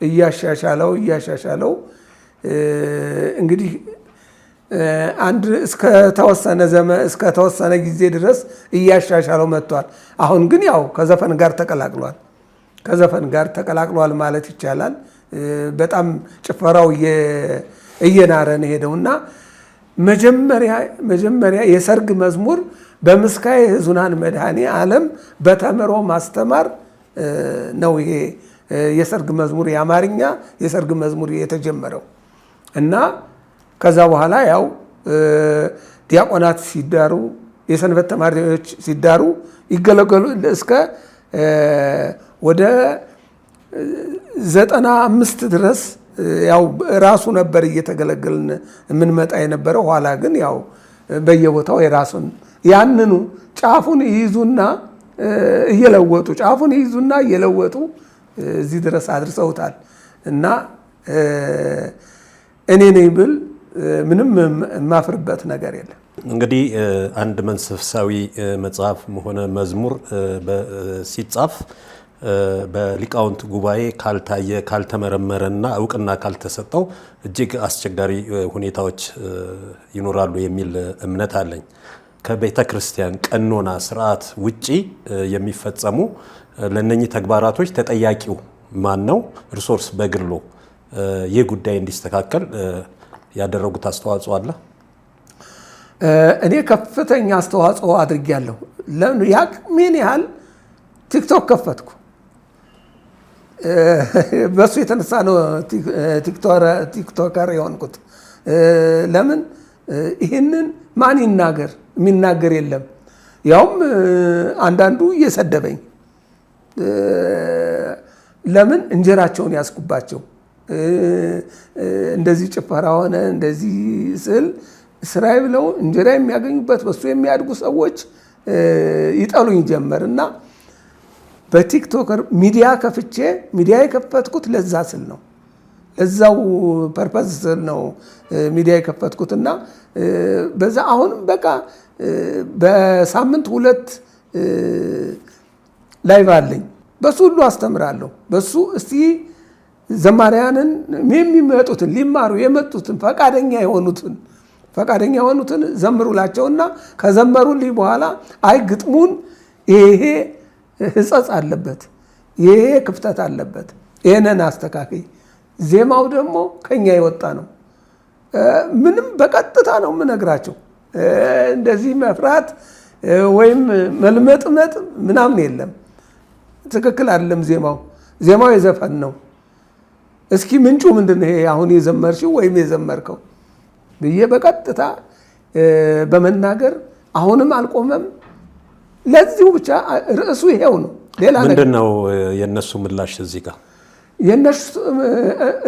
እያሻሻለው እንግዲህ አንድ እስከተወሰነ ጊዜ ድረስ እያሻሻለው መጥቷል። አሁን ግን ያው ከዘፈን ጋር ተቀላቅሏል ማለት ይቻላል። በጣም ጭፈራው እየናረ ነው ሄደውና መጀመሪያ የሰርግ መዝሙር በምስካየ ሕዙናን መድኃኔ ዓለም በተምሮ ማስተማር ነው። ይሄ የሰርግ መዝሙር የአማርኛ የሰርግ መዝሙር የተጀመረው እና ከዛ በኋላ ያው ዲያቆናት ሲዳሩ፣ የሰንበት ተማሪዎች ሲዳሩ ይገለገሉ እስከ ወደ 95 ድረስ ያው ራሱ ነበር እየተገለገልን የምንመጣ የነበረው። ኋላ ግን ያው በየቦታው የራሱን ያንኑ ጫፉን ይይዙና እየለወጡ ጫፉን ይይዙና እየለወጡ እዚህ ድረስ አድርሰውታል። እና እኔ ነኝ ብል ምንም የማፍርበት ነገር የለም። እንግዲህ አንድ መንፈሳዊ መጽሐፍ ሆነ መዝሙር ሲጻፍ በሊቃውንት ጉባኤ ካልታየ ካልተመረመረና እውቅና ካልተሰጠው እጅግ አስቸጋሪ ሁኔታዎች ይኖራሉ የሚል እምነት አለኝ። ከቤተ ክርስቲያን ቀኖና ስርዓት ውጪ የሚፈጸሙ ለነኚህ ተግባራቶች ተጠያቂው ማን ነው? እርሶስ በግሎ ይህ ጉዳይ እንዲስተካከል ያደረጉት አስተዋጽኦ አለ? እኔ ከፍተኛ አስተዋጽኦ አድርጌያለሁ። ምን ያህል ቲክቶክ ከፈትኩ። በሱ የተነሳ ነው ቲክቶከር የሆንኩት። ለምን ይህንን ማን ይናገር? የሚናገር የለም። ያውም አንዳንዱ እየሰደበኝ ለምን እንጀራቸውን ያስኩባቸው እንደዚህ ጭፈራ ሆነ እንደዚህ ስል ስራዬ ብለው እንጀራ የሚያገኙበት በሱ የሚያድጉ ሰዎች ይጠሉኝ ጀመር እና በቲክቶከር ሚዲያ ከፍቼ ሚዲያ የከፈትኩት ለዛ ስል ነው። ለዛው ፐርፐዝ ስል ነው ሚዲያ የከፈትኩትና በዛ አሁንም በቃ በሳምንት 2 ላይቭ አለኝ። በሱ ሁሉ አስተምራለሁ። በሱ እስቲ ዘማሪያንን የሚመጡትን ሊማሩ የመጡትን ፈቃደኛ የሆኑትን ዘምሩላቸውና ከዘመሩልኝ በኋላ አይ ግጥሙን ይሄ ሕጸጽ አለበት፣ ይሄ ክፍተት አለበት፣ ይሄንን አስተካክይ፣ ዜማው ደግሞ ከኛ የወጣ ነው። ምንም በቀጥታ ነው የምነግራቸው። እንደዚህ መፍራት ወይም መልመጥመጥ ምናምን የለም። ትክክል አይደለም። ዜማው የዘፈን ነው። እስኪ ምንጩ ምንድን ነው? አሁን የዘመርሽው ወይም የዘመርከው ብዬ በቀጥታ በመናገር አሁንም አልቆመም። ለዚሁ ብቻ ርዕሱ ይሄው ነው። ሌላ ነገር ምንድን ነው የነሱ ምላሽ? እዚህ ጋር የነሱ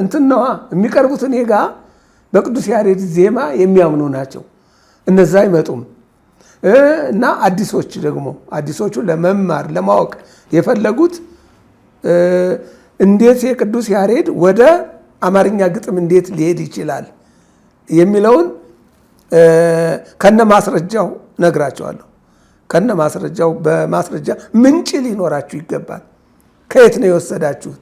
እንትን ነዋ የሚቀርቡት እኔ ጋ በቅዱስ ያሬድ ዜማ የሚያምኑ ናቸው። እነዛ አይመጡም። እና አዲሶቹ ለመማር ለማወቅ የፈለጉት እንዴት የቅዱስ ያሬድ ወደ አማርኛ ግጥም እንዴት ሊሄድ ይችላል የሚለውን ከነ ማስረጃው ነግራቸዋለሁ። ከነ ማስረጃው በማስረጃ ምንጭ ሊኖራችሁ ይገባል። ከየት ነው የወሰዳችሁት?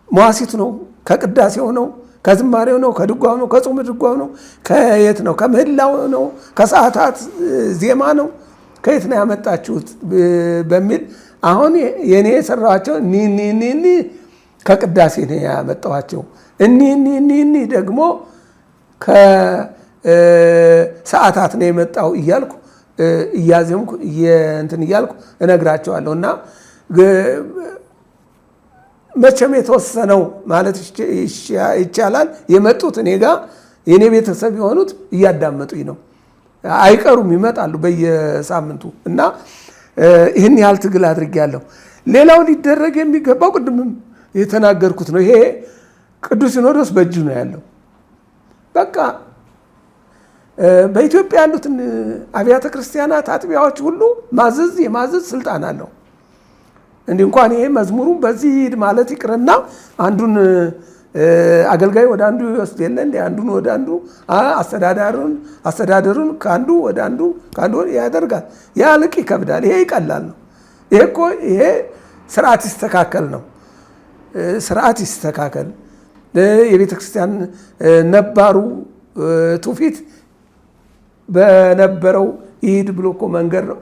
ከመዋሲት ነው? ከቅዳሴው ነው? ከዝማሬው ነው? ከድጓው ነው? ከጾመ ድጓው ነው? ከየት ነው? ከምህላው ነው? ከሰዓታት ዜማ ነው? ከየት ነው ያመጣችሁት? በሚል አሁን የኔ የሰራኋቸው ኒኒኒኒ ከቅዳሴ ነው ያመጣኋቸው። እኒኒኒኒ ደግሞ ከሰዓታት ነው የመጣው እያልኩ እያዘምኩ እንትን እያልኩ እነግራቸዋለሁ። እና መቼም የተወሰነው ማለት ይቻላል የመጡት እኔ ጋ የኔ ቤተሰብ የሆኑት እያዳመጡኝ ነው። አይቀሩም፣ ይመጣሉ በየሳምንቱ። እና ይህን ያህል ትግል አድርጌያለሁ። ሌላው ሊደረግ የሚገባው ቅድምም የተናገርኩት ነው። ይሄ ቅዱስ ሲኖዶስ በእጁ ነው ያለው። በቃ በኢትዮጵያ ያሉትን አብያተ ክርስቲያናት አጥቢያዎች ሁሉ የማዘዝ ስልጣን አለው። እንዲህ እንኳን ይሄ መዝሙሩን በዚህ ሂድ ማለት ይቅርና አንዱን አገልጋይ ወደ አንዱ ይወስድ የለ እንደ አንዱን ወደ አንዱ አስተዳደሩን ከአንዱ ወደ አንዱ ያደርጋል። ያ ልቅ ይከብዳል። ይሄ ይቀላል ነው። ይሄ ስርዓት ይስተካከል ነው። ስርዓት ይስተካከል። የቤተ ክርስቲያን ነባሩ ትውፊት በነበረው ይሂድ ብሎ እኮ መንገድ ነው።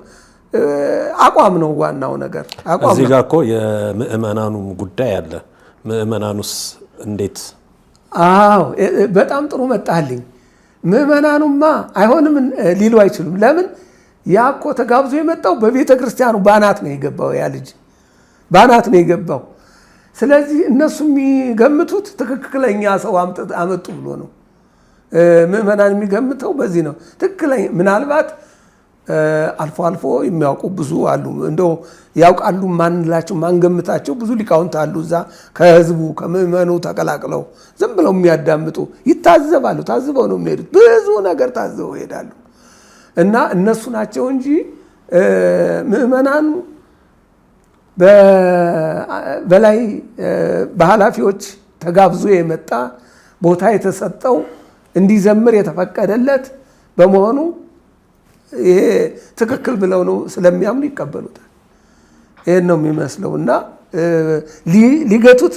አቋም ነው ዋናው ነገር። እዚህ ጋር እኮ የምእመናኑም ጉዳይ አለ። ምእመናኑስ እንዴት? አዎ በጣም ጥሩ መጣልኝ። ምእመናኑማ አይሆንም ሊሉ አይችሉም። ለምን? ያ እኮ ተጋብዞ የመጣው በቤተ ክርስቲያኑ ባናት ነው የገባው። ያ ልጅ ባናት ነው የገባው። ስለዚህ እነሱ የሚገምቱት ትክክለኛ ሰው አመጡ ብሎ ነው። ምእመናን የሚገምተው በዚህ ነው። ትክክለኛ ምናልባት አልፎ አልፎ የሚያውቁ ብዙ አሉ። እንደው ያውቃሉ ማንላቸው ማንገምታቸው ብዙ ሊቃውንት አሉ። እዛ ከህዝቡ ከምዕመኑ ተቀላቅለው ዝም ብለው የሚያዳምጡ ይታዘባሉ። ታዝበው ነው የሚሄዱት። ብዙ ነገር ታዝበው ይሄዳሉ። እና እነሱ ናቸው እንጂ ምዕመናኑ በላይ በኃላፊዎች ተጋብዞ የመጣ ቦታ የተሰጠው እንዲዘምር የተፈቀደለት በመሆኑ ይሄ ትክክል ብለው ነው ስለሚያምኑ ይቀበሉታል። ይሄን ነው የሚመስለው። እና ሊገቱት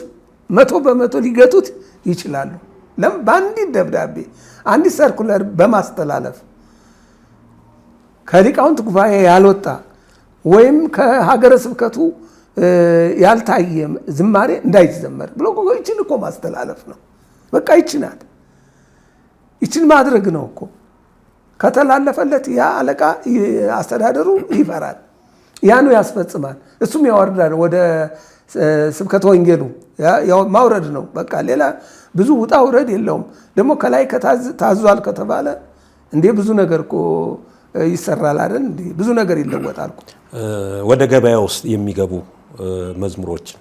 100% ሊገቱት ይችላሉ። ለምን? በአንዲት ደብዳቤ አንዲት ሰርኩለር በማስተላለፍ ከሊቃውንት ጉባኤ ያልወጣ ወይም ከሀገረ ስብከቱ ያልታየ ዝማሬ እንዳይዘመር ብሎ ይችን እኮ ማስተላለፍ ነው። በቃ ይችናል። ይችን ማድረግ ነው እኮ። ከተላለፈለት ያ አለቃ አስተዳደሩ ይፈራል። ያኑ ያስፈጽማል። እሱም ያወርዳል ወደ ስብከተ ወንጌሉ ማውረድ ነው። በቃ ሌላ ብዙ ውጣ ውረድ የለውም። ደግሞ ከላይ ታዟል ከተባለ እንዴ ብዙ ነገር እኮ ይሰራል አይደል? እንዴ ብዙ ነገር ይለወጣል እኮ። ወደ ገበያ ውስጥ የሚገቡ መዝሙሮችን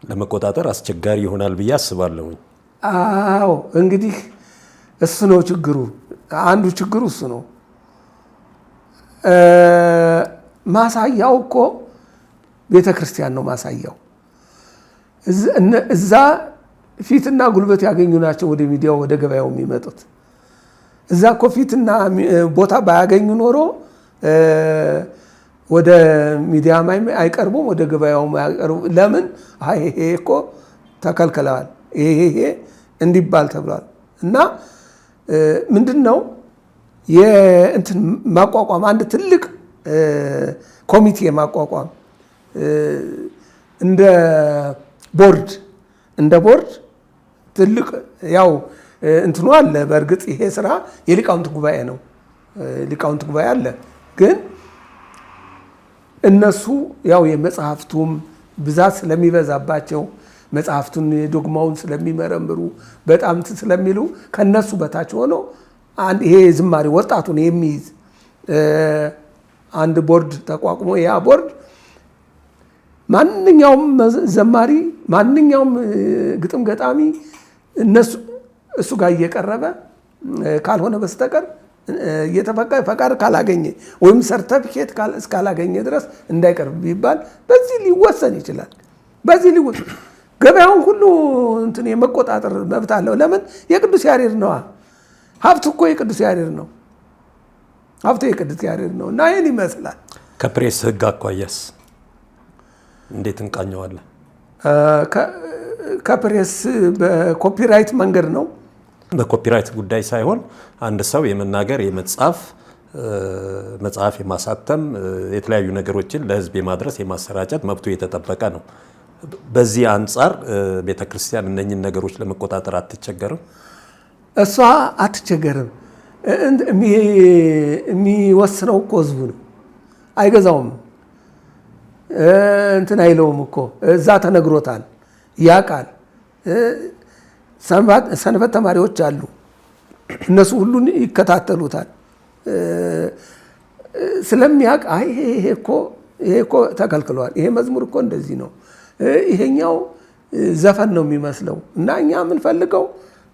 ለመቆጣጠር አስቸጋሪ ይሆናል ብዬ አስባለሁ። አዎ እንግዲህ እሱ ነው ችግሩ። አንዱ ችግሩ እሱ ነው። ማሳያው እኮ ቤተ ክርስቲያን ነው ማሳያው። እዛ ፊትና ጉልበት ያገኙ ናቸው ወደ ሚዲያው ወደ ገበያው የሚመጡት። እዛ እኮ ፊትና ቦታ ባያገኙ ኖሮ ወደ ሚዲያ አይቀርቡም፣ ወደ ገበያው አይቀርቡም። ለምን? ይሄ እኮ ተከልክለዋል፣ ይሄ እንዲባል ተብሏል። እና ምንድነው የእንትን ማቋቋም አንድ ትልቅ ኮሚቴ ማቋቋም እንደ ቦርድ ትልቅ ያው እንትኑ አለ። በእርግጥ ይሄ ስራ የሊቃውንት ጉባኤ ነው። ሊቃውንት ጉባኤ አለ። ግን እነሱ ያው የመጽሐፍቱም ብዛት ስለሚበዛባቸው መጽሐፍቱን ዶግማውን ስለሚመረምሩ በጣም ስለሚሉ ከነሱ በታች ሆኖ ይሄ ዝማሬ ወጣቱን የሚይዝ አንድ ቦርድ ተቋቁሞ ያ ቦርድ ማንኛውም ዘማሪ ማንኛውም ግጥም ገጣሚ እሱ ጋር እየቀረበ ካልሆነ በስተቀር ፈቃድ ካላገኘ ወይም ሰርተፊኬት እስካላገኘ ድረስ እንዳይቀርብ ቢባል በዚህ ሊወሰን ይችላል። በዚህ ሊወሰን ገበያውን ሁሉ እንትን የመቆጣጠር መብት አለው። ለምን? የቅዱስ ያሬድ ነዋ። ሀብቱ እኮ የቅዱስ ያሬድ ነው። ሀብቱ የቅዱስ ያሬድ ነው። እና ይህን ይመስላል። ከፕሬስ ሕግ አኳያስ እንዴት እንቃኘዋለን? ከፕሬስ በኮፒራይት መንገድ ነው። በኮፒራይት ጉዳይ ሳይሆን አንድ ሰው የመናገር መጽሐፍ የማሳተም የተለያዩ ነገሮችን ለሕዝብ የማድረስ የማሰራጨት መብቱ የተጠበቀ ነው። በዚህ አንጻር ቤተክርስቲያን እነኝን ነገሮች ለመቆጣጠር አትቸገርም? እሷ አትቸገርም። የሚወስነው እኮ ሕዝቡ ነው። አይገዛውም፣ እንትን አይለውም እኮ እዛ ተነግሮታል፣ ያውቃል። ሰንበት ተማሪዎች አሉ፣ እነሱ ሁሉን ይከታተሉታል። ስለሚያውቅ ይሄ እኮ ተከልክሏል፣ ይሄ መዝሙር እኮ እንደዚህ ነው፣ ይሄኛው ዘፈን ነው የሚመስለው እና እኛ የምንፈልገው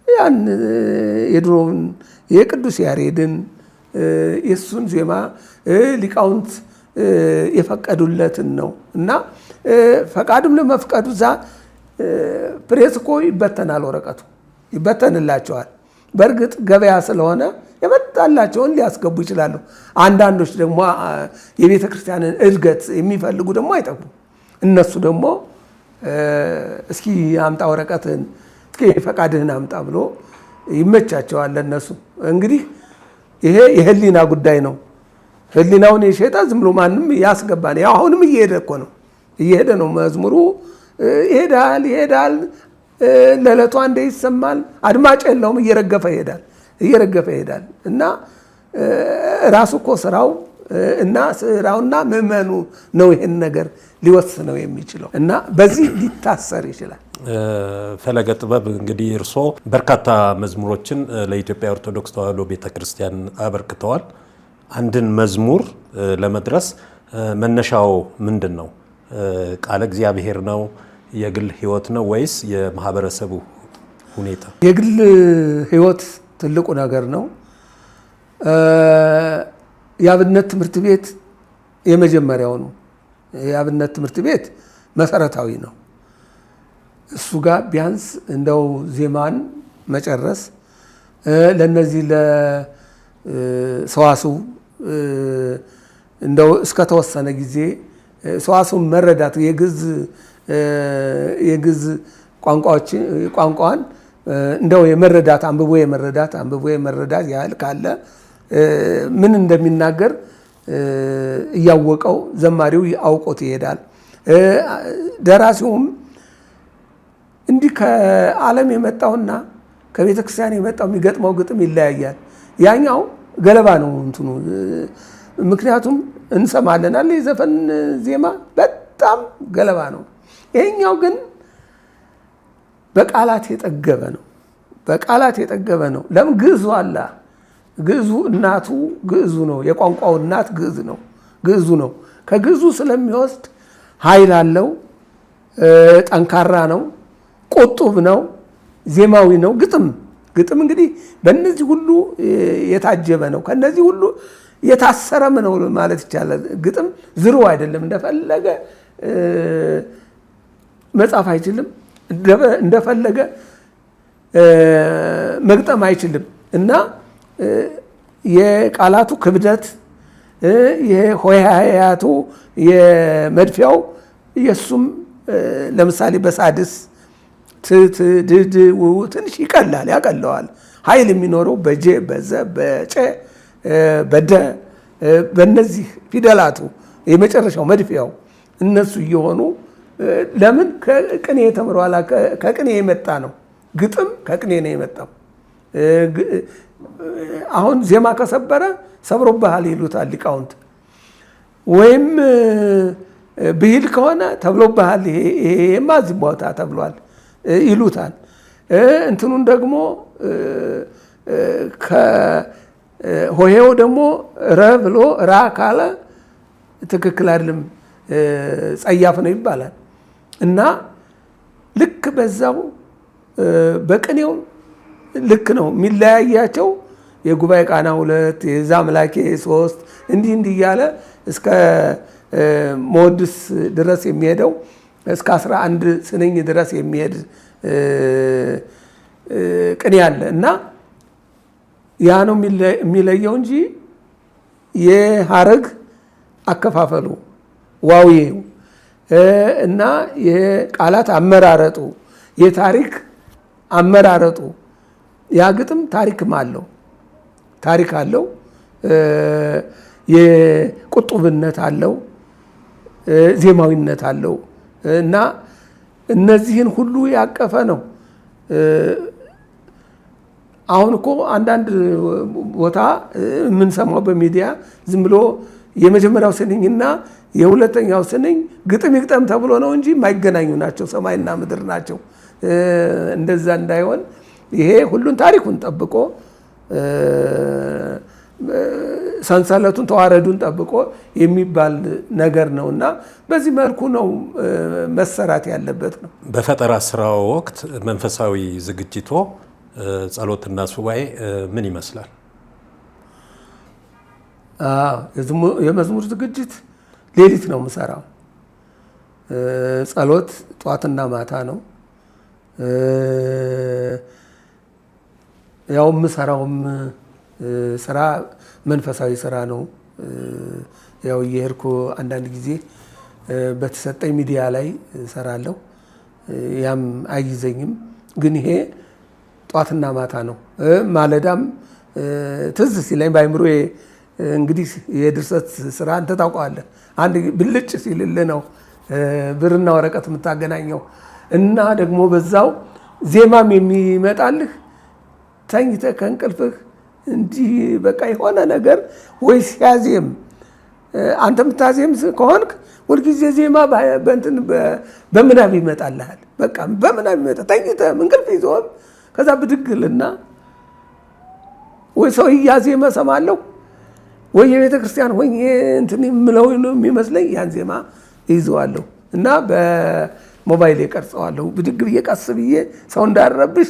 ያን የድሮውን የቅዱስ ያሬድን የእሱን ዜማ ሊቃውንት የፈቀዱለትን ነው እና ፈቃድም ለመፍቀዱ እዛ ፕሬስ እኮ ይበተናል፣ ወረቀቱ ይበተንላቸዋል። በእርግጥ ገበያ ስለሆነ የመጣላቸውን ሊያስገቡ ይችላሉ። አንዳንዶች ደግሞ የቤተ ክርስቲያንን እድገት የሚፈልጉ ደግሞ አይጠፉም። እነሱ ደግሞ እስኪ አምጣ ወረቀትህን፣ እስኪ ፈቃድህን አምጣ ብሎ ይመቻቸዋል ለነሱ። እንግዲህ ይሄ የህሊና ጉዳይ ነው። ህሊናውን የሸጠ ዝም ብሎ ማንም ያስገባል። ያው አሁንም እየሄደ ነው መዝሙሩ ይሄዳል። ለዕለቱ አንዴ ይሰማል። አድማጭ የለውም፣ እየረገፈ ይሄዳል እና ራሱ እኮ ስራውና ምዕመኑ ነው ይሄን ነገር ሊወስነው የሚችለው እና በዚህ ሊታሰር ይችላል። ፈለገ ጥበብ እንግዲህ እርስዎ በርካታ መዝሙሮችን ለኢትዮጵያ ኦርቶዶክስ ተዋሕዶ ቤተክርስቲያን አበርክተዋል። አንድን መዝሙር ለመድረስ መነሻው ምንድን ነው? ቃለ እግዚአብሔር ነው? የግል ህይወት ነው ወይስ የማህበረሰቡ ሁኔታ? የግል ህይወት ትልቁ ነገር ነው። የአብነት ትምህርት ቤት የመጀመሪያው ነው። የአብነት ትምህርት ቤት መሰረታዊ ነው። እሱ ጋር ቢያንስ እንደው ዜማን መጨረስ ለነዚህ ለሰዋስው እንደው እስከተወሰነ ጊዜ ሰዋስውን መረዳት የግዕዝ ቋንቋን እንደው የመረዳት አንብቦ የመረዳት ያህል ካለ ምን እንደሚናገር እያወቀው ዘማሪው አውቆት ይሄዳል። ደራሲውም እንዲህ ከዓለም የመጣውና ከቤተ ክርስቲያን የመጣው የሚገጥመው ግጥም ይለያያል። ያኛው ገለባ ነው እንትኑ። ምክንያቱም እንሰማለን አለ የዘፈን ዜማ በጣም ገለባ ነው። ይሄኛው ግን በቃላት የጠገበ ነው። ለምን ግዕዙ አለ። ግዕዙ እናቱ ግዕዙ ነው። የቋንቋው እናት ግዕዙ ነው። ከግዕዙ ስለሚወስድ ኃይል አለው። ጠንካራ ነው። ቁጡብ ነው። ዜማዊ ነው። ግጥም እንግዲህ በእነዚህ ሁሉ የታጀበ ነው። ከነዚህ ሁሉ የታሰረም ነው ማለት ይቻላል። ግጥም ዝሩ አይደለም። እንደፈለገ መጻፍ አይችልም። እንደፈለገ መግጠም አይችልም እና የቃላቱ ክብደት የሆሄያቱ የመድፊያው የሱም ለምሳሌ በሳድስ ትት ድድ ውው ትንሽ ያቀለዋል። ኃይል የሚኖረው በጀ በዘ በጨ በደ በእነዚህ ፊደላቱ የመጨረሻው መድፊያው እነሱ እየሆኑ ለምን ከቅኔ ተምሯል። ከቅኔ የመጣ ነው። ግጥም ከቅኔ ነው የመጣው። አሁን ዜማ ከሰበረ ሰብሮብሃል ይሉታል ሊቃውንት። ወይም ብሂል ከሆነ ተብሎብሃል፣ ይሄማ እዚህ ቦታ ተብሏል ይሉታል። እንትኑን ደግሞ ሆሄው ደግሞ ረ ብሎ ራ ካለ ትክክል አይደለም፣ ጸያፍ ነው ይባላል። እና ልክ በዛው በቅኔው ልክ ነው የሚለያያቸው። የጉባኤ ቃና 2 የዛ አምላኬ 3 እንዲህ እያለ እስከ መወድስ ድረስ የሚሄደው እስከ 11 ስንኝ ድረስ የሚሄድ ቅኔ አለ እና ያ ነው የሚለየው እንጂ የሐረግ አከፋፈሉ ዋዊው እና የቃላት አመራረጡ የታሪክ አመራረጡ ያ ግጥም ታሪክም አለው። ታሪክ አለው። የቁጡብነት አለው። ዜማዊነት አለው እና እነዚህን ሁሉ ያቀፈ ነው። አሁን እኮ አንዳንድ ቦታ የምንሰማው በሚዲያ ዝም ብሎ የመጀመሪያው ስንኝና የሁለተኛው ስንኝ ግጥም ይግጠም ተብሎ ነው እንጂ የማይገናኙ ናቸው። ሰማይና ምድር ናቸው። እንደዛ እንዳይሆን ይሄ ሁሉን ታሪኩን ጠብቆ ሰንሰለቱን ተዋረዱን ጠብቆ የሚባል ነገር ነውና በዚህ መልኩ ነው መሰራት ያለበት ነው። በፈጠራ ስራው ወቅት መንፈሳዊ ዝግጅቶ ጸሎትና ሱባኤ ምን ይመስላል? የመዝሙር ዝግጅት ሌሊት ነው የምሰራው። ጸሎት ጧትና ማታ ነው። ያው የምሰራውም ስራ መንፈሳዊ ስራ ነው። ያው እየሄድኩ አንዳንድ ጊዜ በተሰጠኝ ሚዲያ ላይ እሰራለሁ። ያም አይይዘኝም። ግን ይሄ ጧትና ማታ ነው። ማለዳም ትዝ ሲለኝ በአይምሮዬ እንግዲህ የድርሰት ስራ አንተ ታውቀዋለህ። አንድ ብልጭ ሲልልህ ነው ብርና ወረቀት የምታገናኘው እና ደግሞ በዛው ዜማም የሚመጣልህ ተኝተህ ከእንቅልፍህ እንዲህ በቃ የሆነ ነገር ወይ ሲያዜም አንተ የምታዜም ከሆንክ ሁልጊዜ ዜማ በምናብ ይመጣልሃል። በቃ በምናብ ይመጣ ተኝተህ እንቅልፍ ይዞህም ከዛ ብድግልና ወይ ሰው እያዜመ ሰማለሁ ወይ የቤተ ክርስቲያን ወይ እንትን የምለው የሚመስለኝ ያን ዜማ ይዘዋለሁ እና በሞባይል የቀርጸዋለሁ። ብድግ ብዬ ቀስ ብዬ ሰው እንዳረብሽ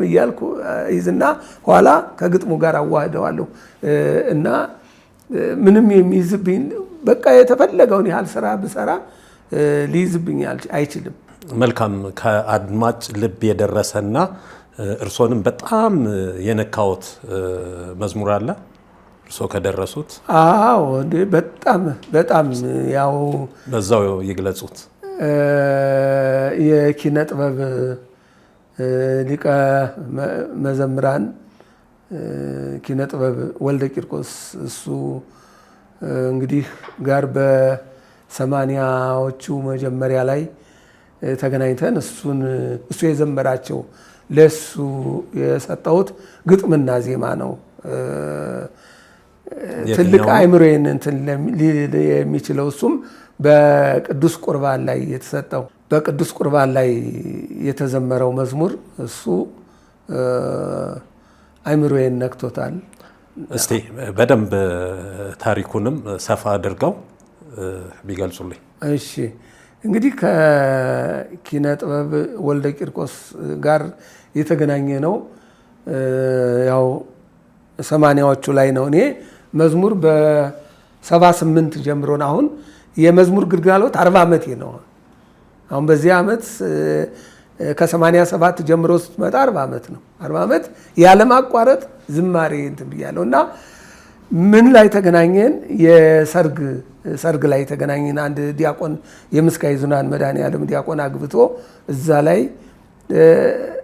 እያልኩ ይዝና ኋላ ከግጥሙ ጋር አዋህደዋለሁ እና ምንም የሚይዝብኝ በቃ የተፈለገውን ያህል ስራ ብሰራ ሊይዝብኝ አይችልም። መልካም። ከአድማጭ ልብ የደረሰና እርሶንም በጣም የነካዎት መዝሙር አለ እርሶ ከደረሱት? አዎ እንዴ በጣም ያው በዛው ይግለጹት። የኪነ ጥበብ ሊቀ መዘምራን ኪነ ጥበብ ወልደ ቂርቆስ እሱ እንግዲህ ጋር በ80ዎቹ መጀመሪያ ላይ ተገናኝተን እሱ የዘመራቸው ለሱ የሰጠሁት ግጥምና ዜማ ነው። ትልቅ አእምሮዬን እንትን የሚችለው እሱም በቅዱስ ቁርባን ላይ የተሰጠው በቅዱስ ቁርባን ላይ የተዘመረው መዝሙር እሱ አእምሮዬን ነክቶታል። እስቲ በደንብ ታሪኩንም ሰፋ አድርገው ቢገልጹልኝ። እሺ እንግዲህ ከኪነ ጥበብ ወልደ ቂርቆስ ጋር የተገናኘ ነው ያው 80ዎቹ ላይ ነው። እኔ መዝሙር በ78 ጀምሮ ነው። አሁን የመዝሙር ግልጋሎት 40 ዓመቴ ነው። አሁን በዚህ ዓመት ከ87 ጀምሮ ስትመጣ 40 ዓመት ነው። 40 ዓመት ያለማቋረጥ ዝማሬ እንትን ብያለሁ እና ምን ላይ ተገናኘን? ሰርግ ላይ ተገናኘን። አንድ ዲያቆን የምስካየ ኅዙናን መድኃኔዓለም ዲያቆን አግብቶ እዛ ላይ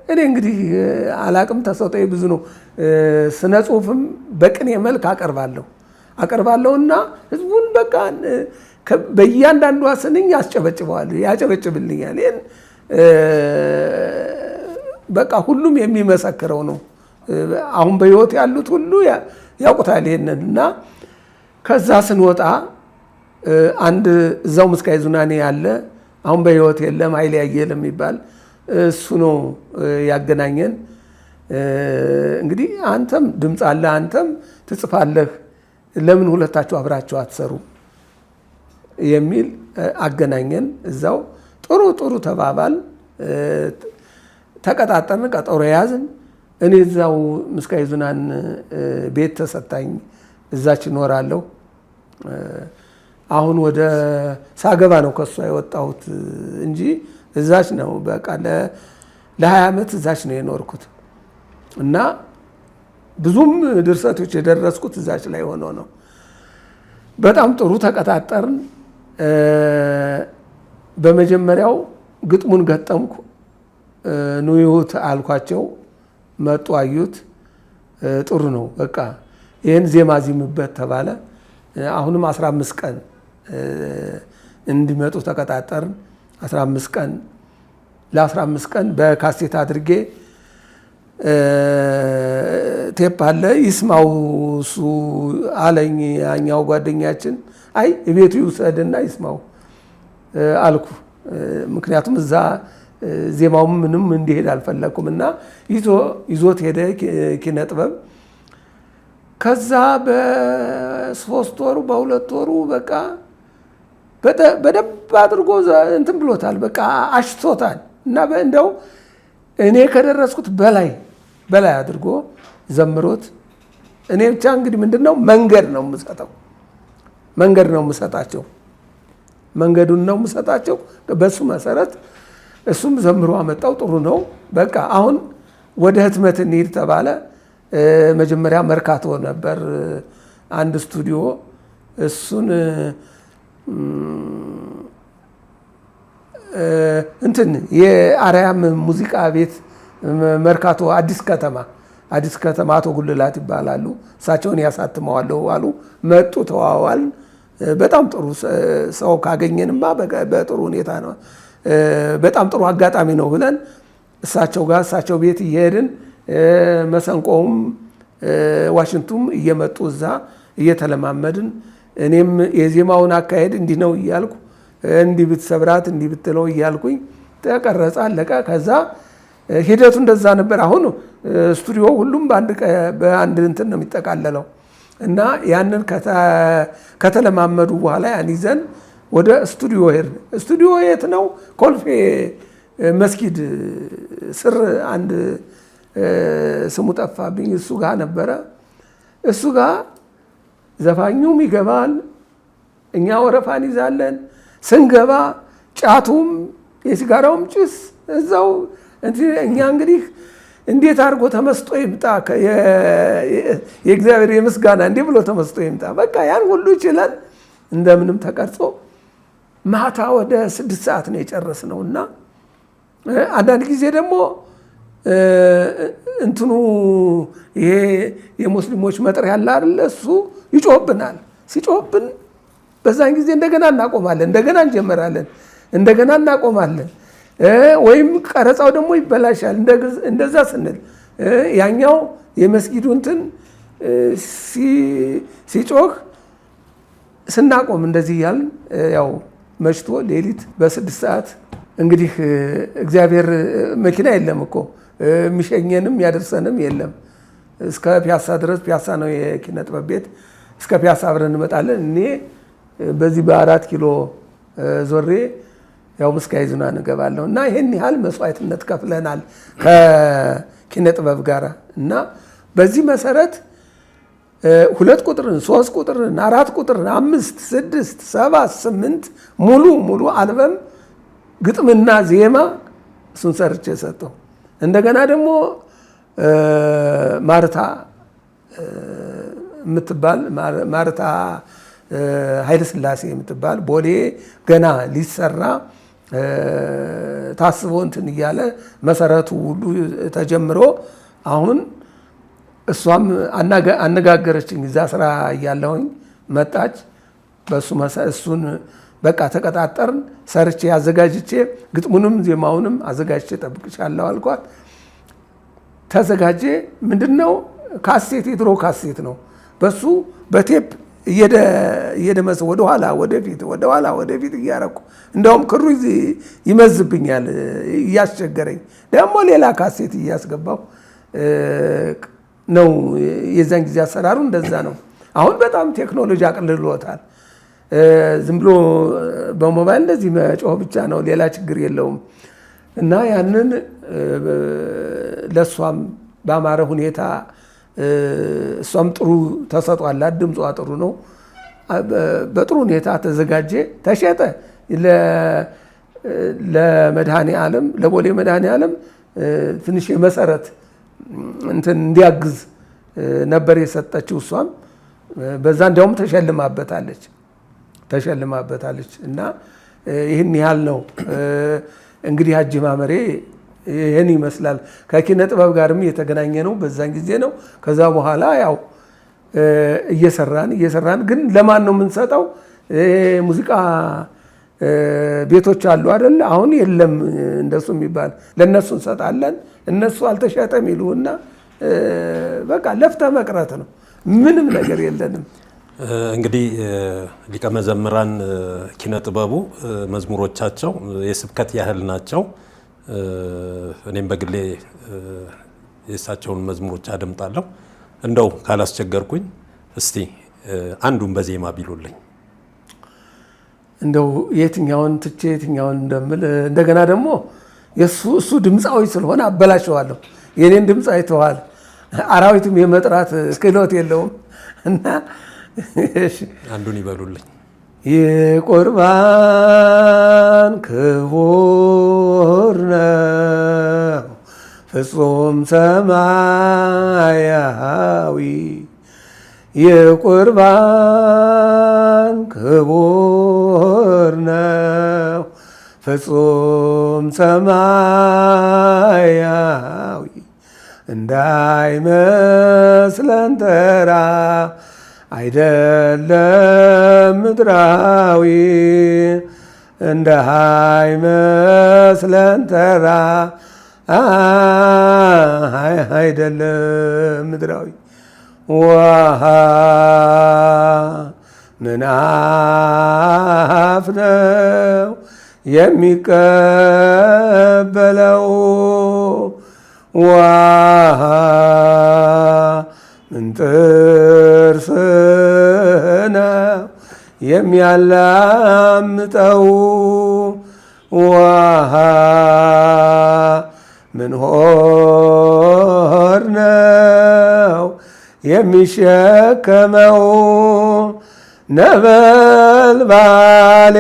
እኔ እንግዲህ አላቅም ተሰጥኦዬ ብዙ ነው። ስነ ጽሁፍም በቅኔ መልክ አቀርባለሁ እና ህዝቡን በቃ በእያንዳንዷ ስንኝ ያጨበጭብልኛል። ይህን በቃ ሁሉም የሚመሰክረው ነው። አሁን በህይወት ያሉት ሁሉ ያውቁታል ይሄንን እና ከዛ ስንወጣ አንድ እዛው ምስካየ ኅዙናን ያለ አሁን በህይወት የለም ኃይሌ አየለ የሚባል እሱ ነው ያገናኘን። እንግዲህ አንተም ድምፅ አለ አንተም ትጽፋለህ ለምን ሁለታችሁ አብራችሁ አትሰሩ የሚል አገናኘን። እዛው ጥሩ ተባባል ተቀጣጠርን፣ ቀጠሮ ያዝን። እኔ እዛው ምስካየ ኅዙናን ቤት ተሰጣኝ፣ እዛች እኖራለሁ። አሁን ወደ ሳገባ ነው ከሷ የወጣሁት እንጂ እዛች ነው በቃ ለ20 ዓመት እዛች ነው የኖርኩት እና ብዙም ድርሰቶች የደረስኩት እዛች ላይ ሆኖ ነው። በጣም ጥሩ ተቀጣጠርን። በመጀመሪያው ግጥሙን ገጠምኩ። ኑይሁት አልኳቸው፣ መጡ፣ አዩት። ጥሩ ነው በቃ ይህን ዜማ ዚምበት ተባለ። አሁንም 15 ቀን እንዲመጡ ተቀጣጠርን። 15 ቀን ለ15 ቀን በካሴት አድርጌ ቴፕ አለ ይስማው እሱ አለኝ ያኛው ጓደኛችን። አይ ቤቱ ይውሰድና ይስማው አልኩ። ምክንያቱም እዛ ዜማውም ምንም እንዲሄድ አልፈለኩም እና ይዞት ሄደ ኪነ ጥበብ። ከዛ በ3 ወሩ በ2 ወሩ በቃ በደንብ አድርጎ እንትን ብሎታል፣ በቃ አሽቶታል እና እንደው እኔ ከደረስኩት በላይ አድርጎ ዘምሮት። እኔ ብቻ እንግዲህ ምንድነው መንገድ ነው የምሰጣቸው መንገዱን ነው የምሰጣቸው። በሱ መሰረት እሱም ዘምሮ አመጣው። ጥሩ ነው በቃ አሁን ወደ ህትመት እንሂድ ተባለ። መጀመሪያ መርካቶ ነበር አንድ ስቱዲዮ፣ እሱን እንትን የአርያም ሙዚቃ ቤት መርካቶ አዲስ ከተማ አቶ ጉልላት ይባላሉ። እሳቸውን ያሳትመዋለሁ አሉ። መጡ፣ ተዋዋል። በጣም ጥሩ ሰው ካገኘንማ በጥሩ ሁኔታ ነው፣ በጣም ጥሩ አጋጣሚ ነው ብለን እሳቸው ቤት እየሄድን መሰንቆውም ዋሽንቱም እየመጡ እዛ እየተለማመድን እኔም የዜማውን አካሄድ እንዲህ ነው እያልኩ እንዲህ ብትሰብራት እንዲህ ብትለው እያልኩኝ ተቀረጸ፣ አለቀ። ከዛ ሂደቱ እንደዛ ነበር። አሁን ስቱዲዮ ሁሉም በአንድ እንትን ነው የሚጠቃለለው። እና ያንን ከተለማመዱ በኋላ ያን ይዘን ወደ ስቱዲዮ ሄድን። ስቱዲዮ የት ነው? ኮልፌ መስጊድ ስር አንድ ስሙ ጠፋብኝ፣ እሱ ጋር ነበረ። እሱ ጋር ዘፋኙም ይገባል፣ እኛ ወረፋን ይዛለን። ስንገባ ጫቱም የሲጋራውም ጭስ እዛው። እኛ እንግዲህ እንዴት አድርጎ ተመስጦ ይምጣ የእግዚአብሔር የምስጋና እንዴ ብሎ ተመስጦ ይምጣ። በቃ ያን ሁሉ ይችላል እንደምንም ተቀርጾ ማታ ወደ 6 ሰዓት ነው የጨረስነው። እና አንዳንድ ጊዜ ደግሞ እንትኑ ይሄ የሙስሊሞች መጥሪያ ያለ አይደል እሱ ይጮህብናል። ሲጮህብን በዛን ጊዜ እንደገና እናቆማለን፣ እንደገና እንጀምራለን፣ እንደገና እናቆማለን። ወይም ቀረጻው ደግሞ ይበላሻል። እንደዛ ስንል ያኛው የመስጊዱ እንትን ሲጮህ ስናቆም እንደዚህ ያልን ያው መሽቶ ሌሊት በ6 ሰዓት እንግዲህ እግዚአብሔር መኪና የለም እኮ የሚሸኘንም ያደርሰንም የለም። እስከ ፒያሳ ድረስ፣ ፒያሳ ነው የኪነ ጥበብ ቤት፣ እስከ ፒያሳ አብረን እንመጣለን። እኔ በዚህ በ4 ኪሎ ዞሬ ያው ምስካየ ኅዙናን እንገባለሁ። እና ይህን ያህል መስዋዕትነት ከፍለናል ከኪነ ጥበብ ጋር። እና በዚህ መሰረት 2 ቁጥርን፣ 3 ቁጥርን፣ 4 ቁጥርን፣ 5፣ 6፣ 7፣ 8 ሙሉ አልበም ግጥምና ዜማ እሱን ሰርቼ ሰጠው። እንደገና ደግሞ ማርታ የምትባል ማርታ ኃይለ ሥላሴ የምትባል ቦሌ ገና ሊሰራ ታስቦ እንትን እያለ መሰረቱ ሁሉ ተጀምሮ አሁን እሷም አነጋገረችኝ። እዛ ስራ እያለሁኝ መጣች። እሱን በቃ ተቀጣጠርን። ሰርቼ አዘጋጅቼ ግጥሙንም ዜማውንም አዘጋጅቼ ጠብቅሻለሁ አልኳት። ተዘጋጀ። ምንድነው ካሴት፣ የድሮ ካሴት ነው። በሱ በቴፕ እየደመሰ ወደኋላ ወደፊት እያረኩ እንደውም ክሩ ይመዝብኛል እያስቸገረኝ፣ ደግሞ ሌላ ካሴት እያስገባው ነው። የዛን ጊዜ አሰራሩ እንደዛ ነው። አሁን በጣም ቴክኖሎጂ አቅልሎታል። ዝም ብሎ በሞባይል እንደዚህ መጮህ ብቻ ነው፣ ሌላ ችግር የለውም። እና ያንን ለእሷም በአማረ ሁኔታ እሷም ጥሩ ተሰጧላት፣ ድምጿ ጥሩ ነው። በጥሩ ሁኔታ ተዘጋጀ፣ ተሸጠ። ለመድኃኔ ዓለም ለቦሌ መድኃኔ ዓለም ትንሽ የመሰረት እንትን እንዲያግዝ ነበር የሰጠችው። እሷም በዛ እንዲያውም ተሸልማበታለች። እና ይህን ያህል ነው እንግዲህ አጀማመሬ ይህን ይመስላል። ከኪነ ጥበብ ጋርም የተገናኘ ነው በዛን ጊዜ ነው። ከዛ በኋላ ያው እየሰራን ግን ለማን ነው የምንሰጠው? ሙዚቃ ቤቶች አሉ አይደል? አሁን የለም እንደሱ የሚባል፣ ለነሱ እንሰጣለን። እነሱ አልተሸጠም ይሉና በቃ ለፍተ መቅረት ነው። ምንም ነገር የለንም። እንግዲህ ሊቀ መዘምራን ኪነ ጥበቡ መዝሙሮቻቸው የስብከት ያህል ናቸው። እኔም በግሌ የእሳቸውን መዝሙሮች አደምጣለሁ። እንደው ካላስቸገርኩኝ እስቲ አንዱን በዜማ ቢሉልኝ። እንደው የትኛውን ትቼ የትኛውን እንደምል እንደገና ደግሞ እሱ ድምፃዊ ስለሆነ አበላሸዋለሁ። የኔን ድምፅ አይተዋል። አራዊትም የመጥራት ክህሎት የለውም እና አንዱን ይበሉልኝ። የቁርባን ክቡር ነው ፍጹም ሰማያዊ፣ የቁርባን ክቡር ነው ፍጹም ሰማያዊ፣ እንዳይመስለን ተራ አይደለም ምድራዊ፣ እንዳይመስለን ተራ አይደለም ምድራዊ። ዋሃ ምን አፍ ነው የሚቀበለው? ዋሃ ምንጥርስ ነው የሚያላምጠው ውሃ ምን ሆር ነው የሚሸከመው ነበልባል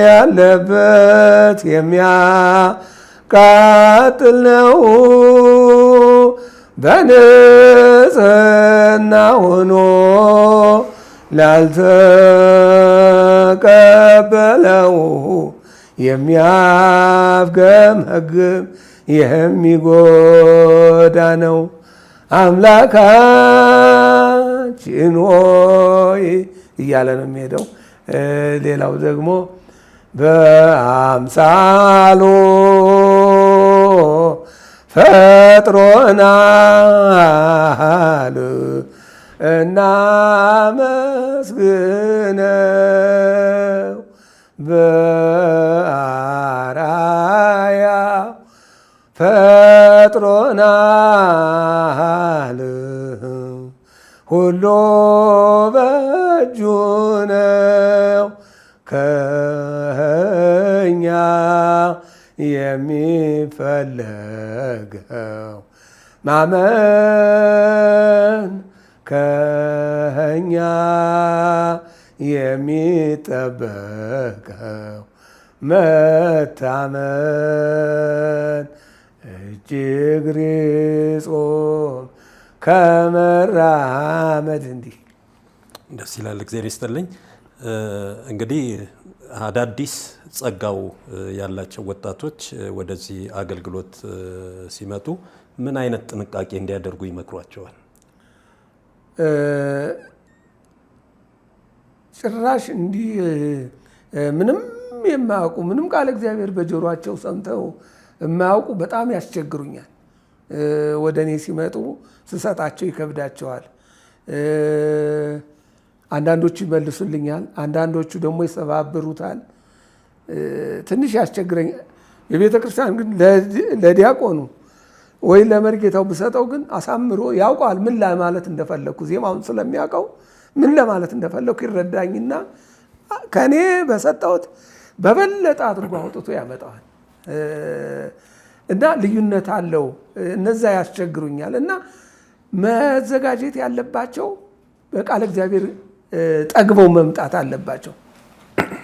ያለበት የሚያቃጥል ነው በንጽሕና ሆኖ ላልተቀበለው የሚያፍገመግም የሚጎዳ ነው። አምላካችን ሆይ እያለ ነው የሚሄደው። ሌላው ደግሞ በአምሳሉ ፈጥሮናል እናመስግነው በአርአያ ፈጥሮናል ሁሉ በእጁ ነው ከእኛ የሚፈለገው ማመን ከእኛ የሚጠበቀው መታመን እጅግ ጾም ከመራመድ እንዲህ ደስ ይላል። እግዚአብሔር ይስጥልኝ። እንግዲህ አዳዲስ ጸጋው ያላቸው ወጣቶች ወደዚህ አገልግሎት ሲመጡ ምን አይነት ጥንቃቄ እንዲያደርጉ ይመክሯቸዋል? ጭራሽ እንዲህ ምንም የማያውቁ ምንም ቃል እግዚአብሔር በጆሮአቸው ሰምተው የማያውቁ በጣም ያስቸግሩኛል። ወደ እኔ ሲመጡ ስሰጣቸው ይከብዳቸዋል። አንዳንዶቹ ይመልሱልኛል፣ አንዳንዶቹ ደግሞ ይሰባብሩታል። ትንሽ ያስቸግረኛል። የቤተ ክርስቲያን ግን ለዲያቆኑ ወይ ለመርጌታው ብሰጠው ግን አሳምሮ ያውቀዋል ምን ለማለት እንደፈለግኩ። ዜማውን ስለሚያውቀው ምን ለማለት እንደፈለግኩ ይረዳኝና ከእኔ በሰጠሁት በበለጠ አድርጎ አውጥቶ ያመጣዋል። እና ልዩነት አለው። እነዛ ያስቸግሩኛል። እና መዘጋጀት ያለባቸው በቃለ እግዚአብሔር ጠግበው መምጣት አለባቸው።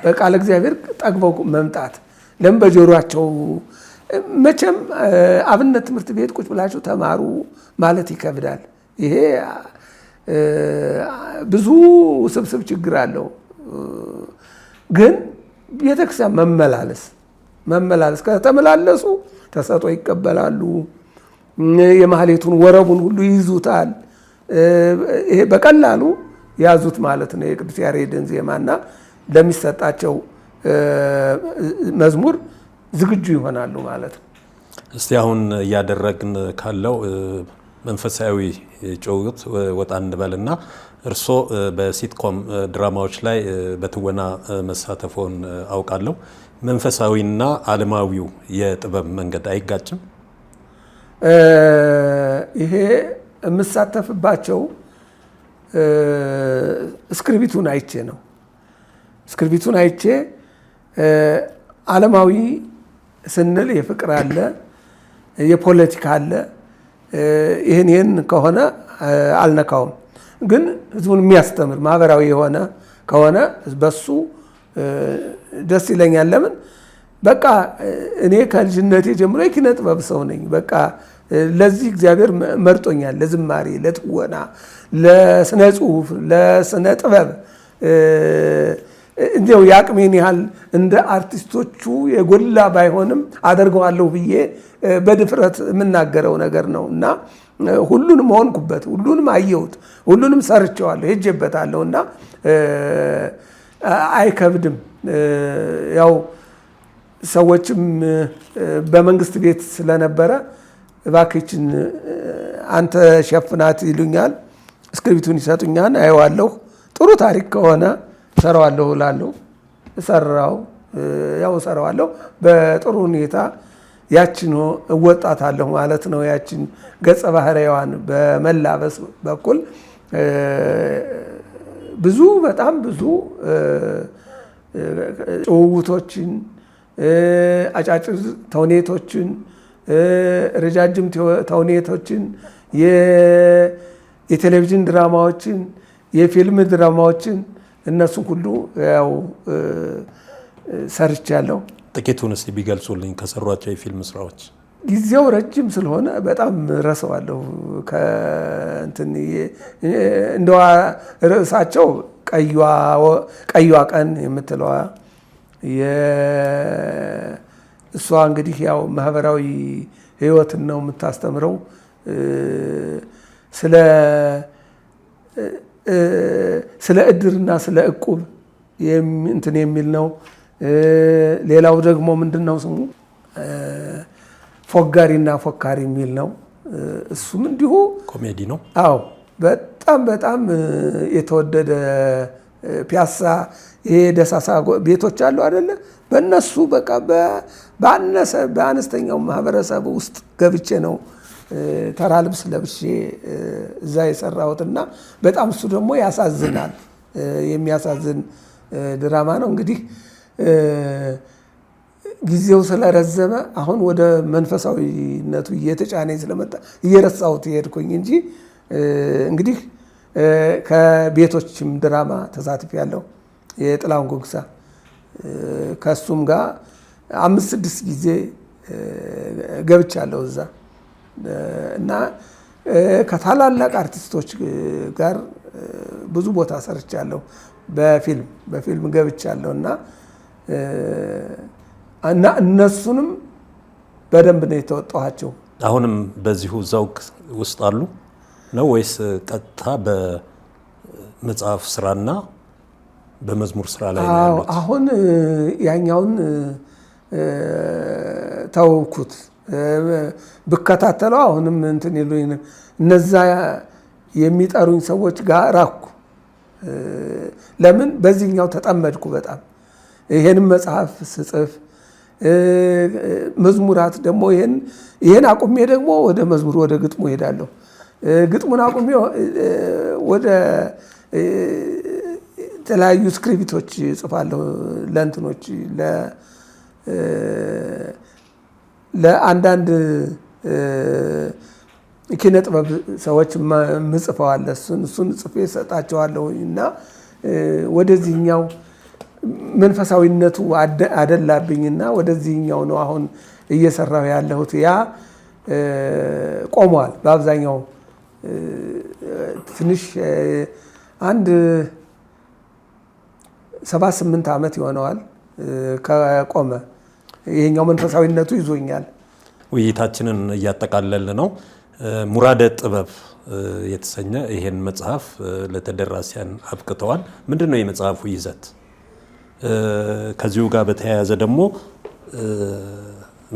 በቃለ እግዚአብሔር ጠግበው መምጣት ለምን በጆሮአቸው መቼም አብነት ትምህርት ቤት ቁጭ ብላችሁ ተማሩ ማለት ይከብዳል። ይሄ ብዙ ውስብስብ ችግር አለው። ግን ቤተክርስቲያን መመላለስ ከተመላለሱ ተሰጥኦ ይቀበላሉ። የማህሌቱን ወረቡን ሁሉ ይይዙታል። ይሄ በቀላሉ ያዙት ማለት ነው። የቅዱስ ያሬድን ዜማና ለሚሰጣቸው መዝሙር ዝግጁ ይሆናሉ ማለት ነው። እስቲ አሁን እያደረግን ካለው መንፈሳዊ ጭውውት ወጣ እንበልና እርስዎ በሲትኮም ድራማዎች ላይ በትወና መሳተፎን አውቃለሁ። መንፈሳዊና ዓለማዊው የጥበብ መንገድ አይጋጭም? ይሄ የምሳተፍባቸው እስክርቢቱን አይቼ ነው። እስክርቢቱን አይቼ ዓለማዊ ስንል የፍቅር አለ፣ የፖለቲካ አለ። ይህን ከሆነ አልነካውም። ግን ህዝቡን የሚያስተምር ማህበራዊ የሆነ ከሆነ በሱ ደስ ይለኛል። ለምን በቃ እኔ ከልጅነቴ ጀምሮ የኪነ ጥበብ ሰው ነኝ። በቃ ለዚህ እግዚአብሔር መርጦኛል። ለዝማሬ፣ ለትወና፣ ለስነ ጽሁፍ፣ ለስነ ጥበብ እንዲያው የአቅሜን ያህል እንደ አርቲስቶቹ የጎላ ባይሆንም አደርገዋለሁ ብዬ በድፍረት የምናገረው ነገር ነው እና ሁሉንም ሆንኩበት፣ ሁሉንም አየሁት፣ ሁሉንም ሰርቸዋለሁ፣ ሄጄበታለሁ እና አይከብድም። ያው ሰዎችም በመንግስት ቤት ስለነበረ እባክችን አንተ ሸፍናት ይሉኛል። እስክሪብቱን ይሰጡኛል፣ አየዋለሁ። ጥሩ ታሪክ ከሆነ እሰራዋለሁ እላለሁ። እሰራዋለሁ በጥሩ ሁኔታ ያችን እወጣታለሁ ማለት ነው። ያችን ገጸ ባህሪዋን በመላበስ በኩል ብዙ በጣም ብዙ ጭውውቶችን፣ አጫጭር ተውኔቶችን፣ ረጃጅም ተውኔቶችን፣ የቴሌቪዥን ድራማዎችን፣ የፊልም ድራማዎችን እነሱን ሁሉ ያው ሰርቻለሁ። ጥቂቱን እስቲ ቢገልጹልኝ ከሰሯቸው የፊልም ስራዎች። ጊዜው ረጅም ስለሆነ በጣም ረሰዋለሁ። ከእንትን እንደዋ ርዕሳቸው ቀይዋ ቀን የምትለዋ እሷ እንግዲህ ያው ማህበራዊ ህይወትን ነው የምታስተምረው። ስለ እድርና ስለ እቁብ እንትን የሚል ነው። ሌላው ደግሞ ምንድነው ስሙ ፎጋሪና ፎካሪ የሚል ነው። እሱም እንዲሁ ኮሜዲ ነው። አዎ በጣም በጣም የተወደደ ፒያሳ ይሄ ደሳሳ ቤቶች አሉ አይደለ? በእነሱ በቃ በአነስተኛው ማህበረሰብ ውስጥ ገብቼ ነው ተራ ልብስ ለብሼ እዛ የሰራሁትና በጣም እሱ ደግሞ ያሳዝናል። የሚያሳዝን ድራማ ነው። እንግዲህ ጊዜው ስለረዘመ አሁን ወደ መንፈሳዊነቱ እየተጫነኝ ስለመጣ እየረሳሁት ሄድኩኝ እንጂ እንግዲህ ከቤቶችም ድራማ ተሳትፌያለሁ። የጥላሁን ጉግሳ ከሱም ጋር 5-6 ጊዜ ገብቻለሁ እዛ እና ከታላላቅ አርቲስቶች ጋር ብዙ ቦታ ሰርቻለሁ። በፊልም ገብቻለሁ እና እነሱንም በደንብ ነው የተወጣኋቸው። አሁንም በዚሁ ዘውግ ውስጥ አሉ ነው ወይስ ቀጥታ በመጽሐፍ ስራና በመዝሙር ስራ ላይ ነው ያሉት? አሁን ያኛውን ተውኩት። ብከታተለው አሁንም እንትን ይሉኝ እነዛ የሚጠሩኝ ሰዎች ጋር ራኩ። ለምን በዚህኛው ተጠመድኩ በጣም። ይሄንም መጽሐፍ ስጽፍ መዝሙራት ደግሞ ይሄን አቁሜ ደግሞ ወደ መዝሙር ወደ ግጥሙ ሄዳለሁ። ግጥሙን አቁሜ ወደ የተለያዩ ስክሪፕቶች ጽፋለሁ። ለእንትኖች ለአንዳንድ ኪነ ጥበብ ሰዎች ምጽፈዋለ እሱን ጽፌ ሰጣቸዋለሁ እና ወደዚህኛው መንፈሳዊነቱ አደላብኝና ወደዚህኛው ነው አሁን እየሰራሁ ያለሁት። ያ ቆሟል በአብዛኛው ትንሽ አንድ 7-8 ዓመት ይሆነዋል ከቆመ። ይሄኛው መንፈሳዊነቱ ይዞኛል። ውይይታችንን እያጠቃለል ነው። ሙራደ ጥበብ የተሰኘ ይሄን መጽሐፍ ለተደራሲያን አብቅተዋል። ምንድነው የመጽሐፉ ይዘት? ከዚሁ ጋር በተያያዘ ደግሞ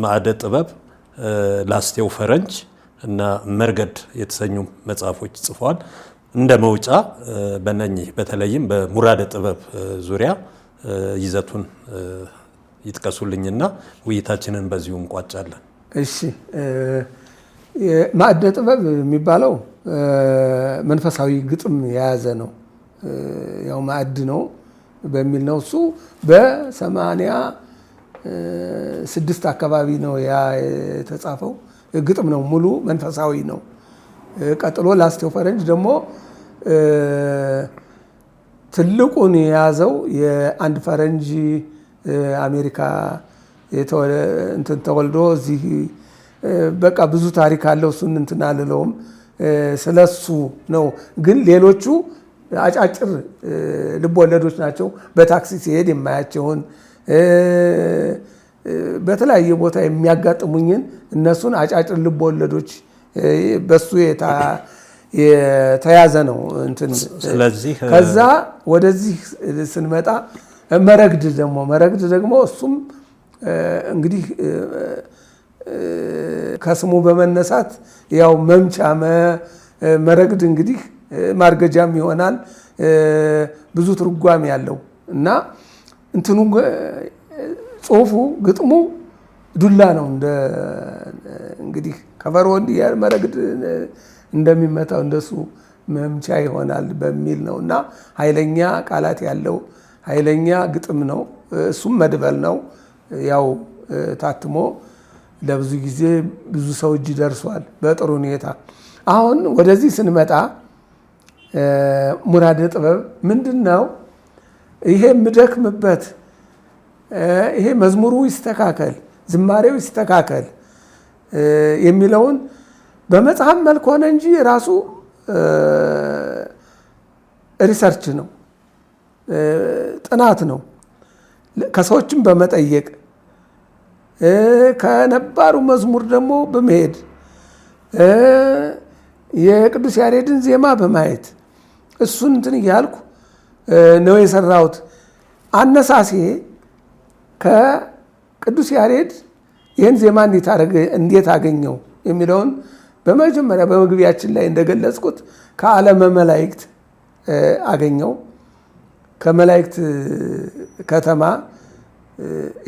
ማዕደ ጥበብ፣ ላስቴው ፈረንጅ እና መርገድ የተሰኙ መጽሐፎች ጽፈዋል። እንደ መውጫ በእነኚህ በተለይም በሙራደ ጥበብ ዙሪያ ይዘቱን ይጥቀሱልኝና ውይይታችንን በዚሁ እንቋጫለን። እሺ፣ ማዕደ ጥበብ የሚባለው መንፈሳዊ ግጥም የያዘ ነው። ያው ማዕድ ነው በሚል ነው። እሱ በ86 አካባቢ ነው ያ የተጻፈው። ግጥም ነው፣ ሙሉ መንፈሳዊ ነው። ቀጥሎ ላስቴው ፈረንጅ ደግሞ ትልቁን የያዘው የአንድ ፈረንጅ አሜሪካ ተወልዶ እዚህ በቃ ብዙ ታሪክ አለው። እሱን እንትን አልለውም፣ ስለሱ ነው። ግን ሌሎቹ አጫጭር ልቦለዶች ናቸው። በታክሲ ሲሄድ የማያቸውን በተለያየ ቦታ የሚያጋጥሙኝን እነሱን አጫጭር ልቦለዶች በሱ የተያዘ ነው እንትን። ስለዚህ ከዛ ወደዚህ ስንመጣ መረግድ ደግሞ እሱም እንግዲህ ከስሙ በመነሳት ያው መምቻ መረግድ እንግዲህ ማርገጃም ይሆናል። ብዙ ትርጓሜ ያለው እና እንትኑ ጽሁፉ ግጥሙ ዱላ ነው። እንግዲህ ከበሮ እንዲህ መረግድ እንደሚመታው እንደሱ መምቻ ይሆናል በሚል ነው እና ኃይለኛ ቃላት ያለው ኃይለኛ ግጥም ነው። እሱም መድበል ነው። ያው ታትሞ ለብዙ ጊዜ ብዙ ሰው እጅ ደርሷል በጥሩ ሁኔታ። አሁን ወደዚህ ስንመጣ ሙራደ ጥበብ ምንድን ነው? ይሄ የምደክምበት ይሄ መዝሙሩ ይስተካከል፣ ዝማሬው ይስተካከል የሚለውን በመጽሐፍ መልክ ሆነ እንጂ ራሱ ሪሰርች ነው፣ ጥናት ነው። ከሰዎችም በመጠየቅ ከነባሩ መዝሙር ደግሞ በመሄድ የቅዱስ ያሬድን ዜማ በማየት እሱን እንትን እያልኩ ነው የሰራሁት። አነሳሴ ከቅዱስ ያሬድ ይህን ዜማ እንዴት አገኘው የሚለውን በመጀመሪያ በመግቢያችን ላይ እንደገለጽኩት ከዓለመ መላእክት አገኘው። ከመላእክት ከተማ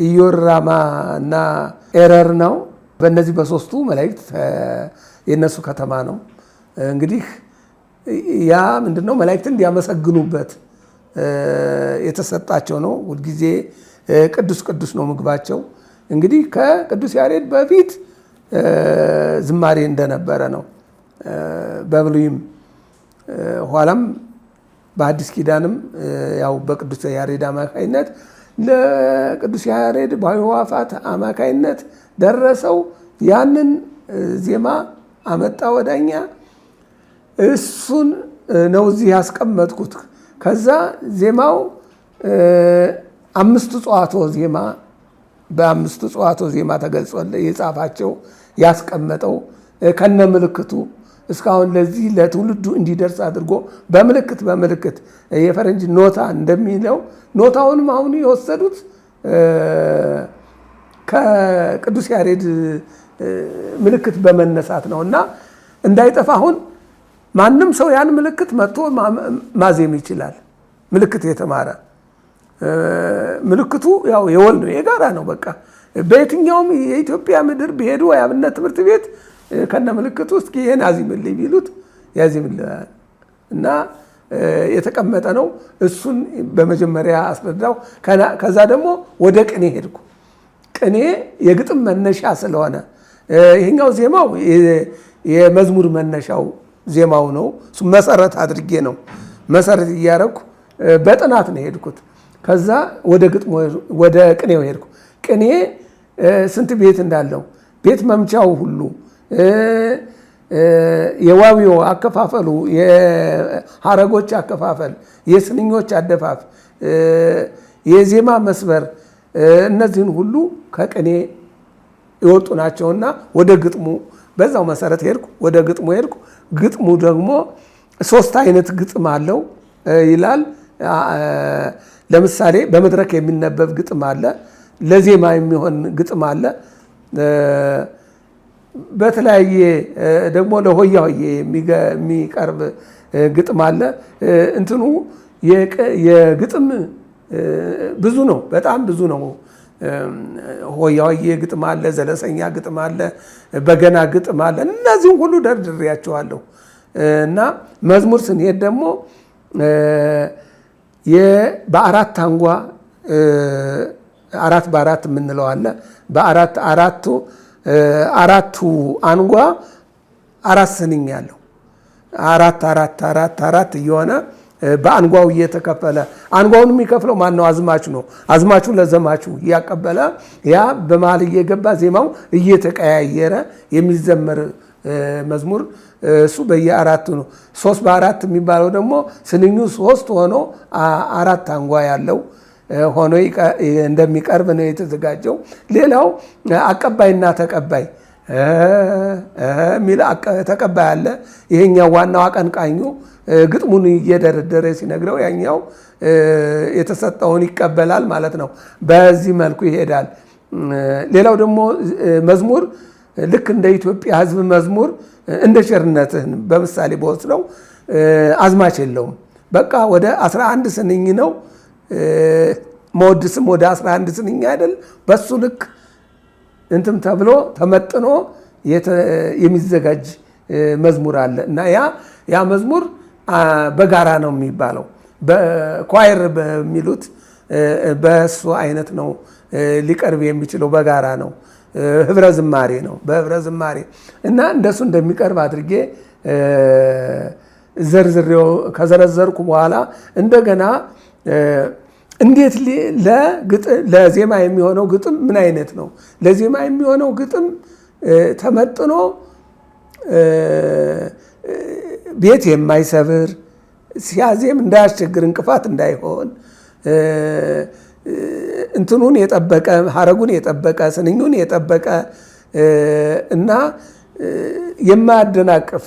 ኢዮራማ እና ኤረር ነው። በእነዚህ በሶስቱ መላእክት የነሱ ከተማ ነው። እንግዲህ ያ ምንድነው? መላእክትን እንዲያመሰግኑበት የተሰጣቸው ነው። ሁልጊዜ ቅዱስ ቅዱስ ነው ምግባቸው። እንግዲህ ከቅዱስ ያሬድ በፊት ዝማሬ እንደነበረ ነው በብሉይም ኋላም በአዲስ ኪዳንም ያው በቅዱስ ያሬድ አማካይነት ለቅዱስ ያሬድ በአዕዋፋት አማካይነት ደረሰው። ያንን ዜማ አመጣ ወዳኛ። እሱን ነው እዚህ ያስቀመጥኩት። ከዛ ዜማው አምስቱ ጸዋቶ ዜማ በአምስቱ ጸዋቶ ዜማ ተገልጿል። የጻፋቸው ያስቀመጠው ከነ ምልክቱ እስካሁን ለዚህ ለትውልዱ እንዲደርስ አድርጎ በምልክት የፈረንጅ ኖታ እንደሚለው ኖታውንም አሁን የወሰዱት ከቅዱስ ያሬድ ምልክት በመነሳት ነው እና እንዳይጠፋ አሁን ማንም ሰው ያን ምልክት መጥቶ ማዜም ይችላል። ምልክት የተማረ ምልክቱ ያው የወል ነው፣ የጋራ ነው። በቃ በየትኛውም የኢትዮጵያ ምድር ቢሄዱ የአብነት ትምህርት ቤት ከነ ምልክቱ እስኪ ይሄን አዚምልኝ ቢሉት ያዚምልሃል እና የተቀመጠ ነው። እሱን በመጀመሪያ አስረዳው። ከዛ ደግሞ ወደ ቅኔ ሄድኩ። ቅኔ የግጥም መነሻ ስለሆነ ይሄኛው ዜማው የመዝሙር መነሻው ዜማው ነው። እሱ መሰረት አድርጌ ነው መሰረት እያደረኩ በጥናት ነው ሄድኩት። ከዛ ወደ ቅኔው ሄድኩ። ቅኔ ስንት ቤት እንዳለው ቤት መምቻው ሁሉ የዋዊው አከፋፈሉ፣ የሐረጎች አከፋፈል፣ የስንኞች አደፋፍ፣ የዜማ መስበር እነዚህን ሁሉ ከቅኔ የወጡ ናቸውና ወደ ግጥሙ በዛው መሰረት ሄድኩ። ወደ ግጥሙ ሄድኩ። ግጥሙ ደግሞ 3 አይነት ግጥም አለው ይላል። ለምሳሌ በመድረክ የሚነበብ ግጥም አለ፣ ለዜማ የሚሆን ግጥም አለ፣ በተለያየ ደግሞ ለሆያ ሆዬ የሚቀርብ ግጥም አለ። እንትኑ የግጥም ብዙ ነው፣ በጣም ብዙ ነው። ሆያ ሆዬ ግጥም አለ፣ ዘለሰኛ ግጥም አለ፣ በገና ግጥም አለ። እነዚህም ሁሉ ደርድሬያቸዋለሁ እና መዝሙር ስንሄድ ደግሞ በአራት አንጓ 4x4 የምንለው አለ። አራቱ አንጓ 4 ስንኝ ያለው 4 እየሆነ በአንጓው እየተከፈለ አንጓውን የሚከፍለው ማን ነው? አዝማቹ ነው። አዝማቹ ለዘማቹ እያቀበለ ያ በመሃል እየገባ ዜማው እየተቀያየረ የሚዘመር መዝሙር እሱ በየ4 ነው። 3x4 የሚባለው ደግሞ ስንኙ 3 ሆኖ 4 አንጓ ያለው ሆኖ እንደሚቀርብ ነው የተዘጋጀው። ሌላው አቀባይና ተቀባይ ሚል ተቀባይ አለ። ይሄኛው ዋናው አቀንቃኙ ግጥሙን እየደረደረ ሲነግረው ያኛው የተሰጠውን ይቀበላል ማለት ነው። በዚህ መልኩ ይሄዳል። ሌላው ደግሞ መዝሙር ልክ እንደ ኢትዮጵያ ሕዝብ መዝሙር እንደ ቸርነትህን በምሳሌ በወስደው አዝማች የለውም። በቃ ወደ 11 ስንኝ ነው። መወድስም ወደ 11 ስንኝ አይደል? በሱ ልክ እንትም ተብሎ ተመጥኖ የሚዘጋጅ መዝሙር አለ እና ያ መዝሙር በጋራ ነው የሚባለው። በኳየር በሚሉት በእሱ አይነት ነው ሊቀርብ የሚችለው። በጋራ ነው፣ ህብረ ዝማሬ ነው። በህብረ ዝማሬ እና እንደሱ እንደሚቀርብ አድርጌ ዘርዝሬው ከዘረዘርኩ በኋላ እንደገና እንዴት ለዜማ የሚሆነው ግጥም ምን አይነት ነው? ለዜማ የሚሆነው ግጥም ተመጥኖ ቤት የማይሰብር ሲያዜም እንዳያስቸግር እንቅፋት እንዳይሆን እንትኑን የጠበቀ ሀረጉን የጠበቀ ስንኙን የጠበቀ እና የማያደናቅፍ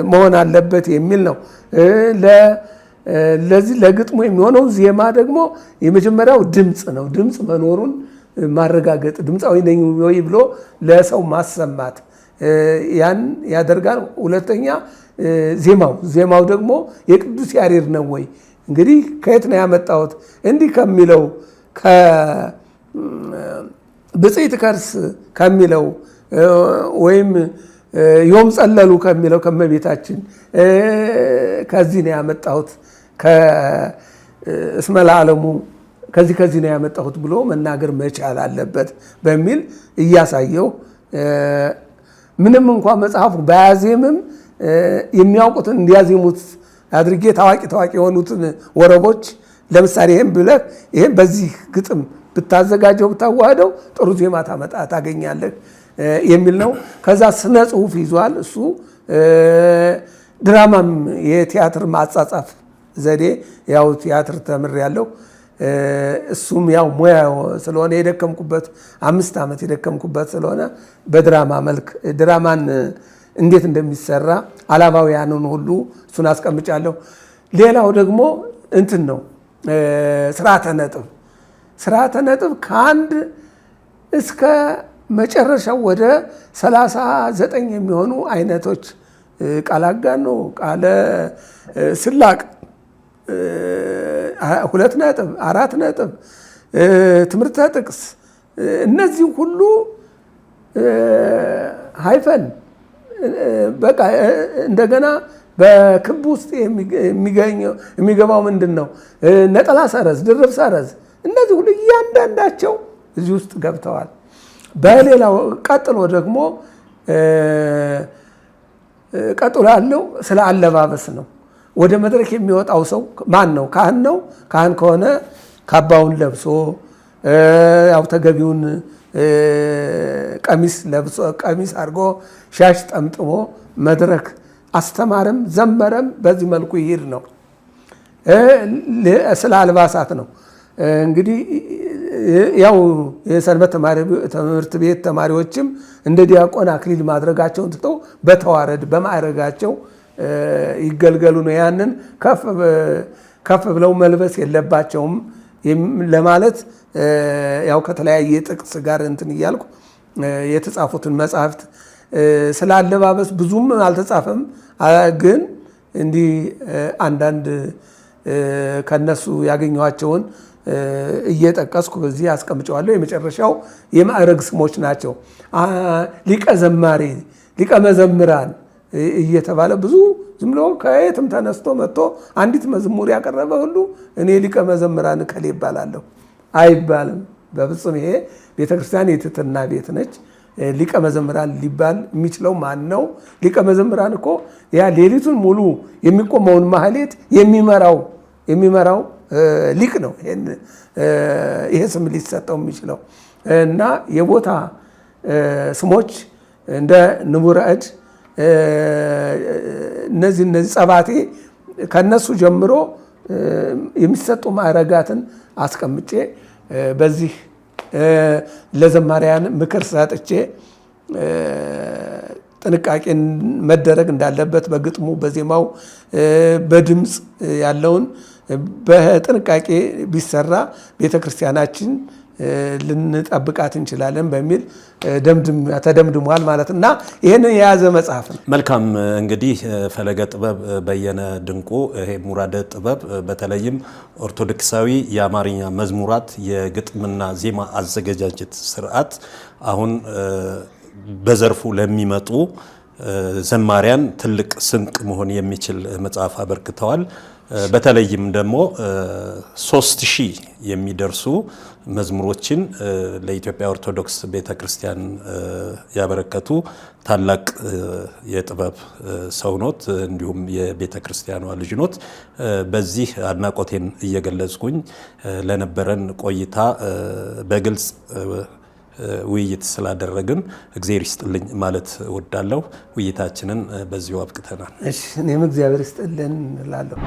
መሆን አለበት የሚል ነው። ለዚህ ለግጥሙ የሚሆነው ዜማ ደግሞ የመጀመሪያው ድምፅ ነው። ድምፅ መኖሩን ማረጋገጥ፣ ድምፃዊ ነኝ ወይ ብሎ ለሰው ማሰማት ያን ያደርጋል። ሁለተኛ ዜማው ደግሞ የቅዱስ ያሬድ ነው ወይ? እንግዲህ ከየት ነው ያመጣሁት? እንዲህ ከሚለው ብፅዕት ከርስ ከሚለው ወይም ዮም ጸለሉ ከሚለው ከመቤታችን ከዚህ ነው ያመጣሁት፣ ከእስመ ለዓለሙ ከዚህ ነው ያመጣሁት ብሎ መናገር መቻል አለበት በሚል እያሳየው ምንም እንኳን መጽሐፉ ባያዜምም የሚያውቁትን እንዲያዜሙት አድርጌ ታዋቂ የሆኑትን ወረቦች ለምሳሌ ይሄን በዚህ ግጥም ብታዘጋጀው ብታዋህደው ጥሩ ዜማ ታገኛለህ የሚል ነው። ከዛ ስነ ጽሁፍ ይዟል እሱ። ድራማም የቲያትር ማጻጻፍ ዘዴ ያው ቲያትር ተምሬያለሁ። እሱም ያው ሙያ ስለሆነ የደከምኩበት 5 ዓመት የደከምኩበት ስለሆነ በድራማ መልክ ድራማን እንዴት እንደሚሰራ አላማውያንን ሁሉ እሱን አስቀምጫለሁ። ሌላው ደግሞ እንትን ነው ስርዓተ ነጥብ ከአንድ እስከ መጨረሻው ወደ 39 የሚሆኑ አይነቶች ቃለ አጋኖ፣ ቃለ ስላቅ፣ 2 ነጥብ፣ 4 ነጥብ፣ ትምህርተ ጥቅስ እነዚህ ሁሉ ሃይፈን በቃ እንደገና በክብ ውስጥ የሚገባው ምንድን ነው? ነጠላ ሰረዝ፣ ድርብ ሰረዝ፣ እነዚህ ሁሉ እያንዳንዳቸው እዚህ ውስጥ ገብተዋል። በሌላው ቀጥሎ ደግሞ ቀጥሎ ያለው ስለ አለባበስ ነው። ወደ መድረክ የሚወጣው ሰው ማን ነው? ካህን ነው። ካህን ከሆነ ካባውን ለብሶ ያው ተገቢውን ቀሚስ አድርጎ ሻሽ ጠምጥሞ መድረክ አስተማረም ዘመረም በዚህ መልኩ ይሄድ ነው። ስለ አልባሳት ነው እንግዲህ ያው የሰንበት ትምህርት ቤት ተማሪዎችም እንደ ዲያቆን አክሊል ማድረጋቸውን ትተው በተዋረድ በማዕረጋቸው ይገልገሉ ነው። ያንን ከፍ ብለው መልበስ የለባቸውም ለማለት ያው ከተለያየ ጥቅስ ጋር እንትን እያልኩ የተጻፉትን መጽሐፍት ስለ አለባበስ ብዙም አልተጻፈም፣ ግን እንዲህ አንዳንድ ከነሱ ያገኘኋቸውን እየጠቀስኩ በዚህ አስቀምጨዋለሁ። የመጨረሻው የማዕረግ ስሞች ናቸው። ሊቀ ዘማሪ፣ ሊቀ መዘምራን እየተባለ ብዙ ዝም ብሎ ከየትም ተነስቶ መጥቶ አንዲት መዝሙር ያቀረበ ሁሉ እኔ ሊቀ መዘምራን እከሌ ይባላለሁ አይባልም በፍጹም። ይሄ ቤተክርስቲያን የትሕትና ቤት ነች። ሊቀ መዘምራን ሊባል የሚችለው ማን ነው? ሊቀ መዘምራን እኮ ያ ሌሊቱን ሙሉ የሚቆመውን ማህሌት የሚመራው ሊቅ ነው። ይሄ ስም ሊሰጠው የሚችለው እና የቦታ ስሞች እንደ ንቡረ እድ እነዚህ ጸባቴ ከነሱ ጀምሮ የሚሰጡ ማዕረጋትን አስቀምጬ በዚህ ለዘማሪያን ምክር ሰጥቼ ጥንቃቄ መደረግ እንዳለበት በግጥሙ በዜማው በድምፅ ያለውን በጥንቃቄ ቢሰራ ቤተክርስቲያናችን ልንጠብቃት እንችላለን በሚል ተደምድሟል ማለት እና ይህንን የያዘ መጽሐፍ ነው። መልካም እንግዲህ ፈለገ ጥበብ በየነ ድንቁ ይሄ ሙራደ ጥበብ በተለይም ኦርቶዶክሳዊ የአማርኛ መዝሙራት የግጥምና ዜማ አዘገጃጀት ስርዓት አሁን በዘርፉ ለሚመጡ ዘማሪያን ትልቅ ስንቅ መሆን የሚችል መጽሐፍ አበርክተዋል። በተለይም ደግሞ 3000 የሚደርሱ መዝሙሮችን ለኢትዮጵያ ኦርቶዶክስ ቤተክርስቲያን ያበረከቱ ታላቅ የጥበብ ሰው ኖት፣ እንዲሁም የቤተክርስቲያኗ ልጅ ኖት። በዚህ አድናቆቴን እየገለጽኩኝ ለነበረን ቆይታ በግልጽ ውይይት ስላደረግን እግዚአብሔር ይስጥልኝ ማለት እወዳለሁ። ውይይታችንን በዚሁ አብቅተናል። እሺ፣ እኔም እግዚአብሔር ይስጥልን እላለሁ።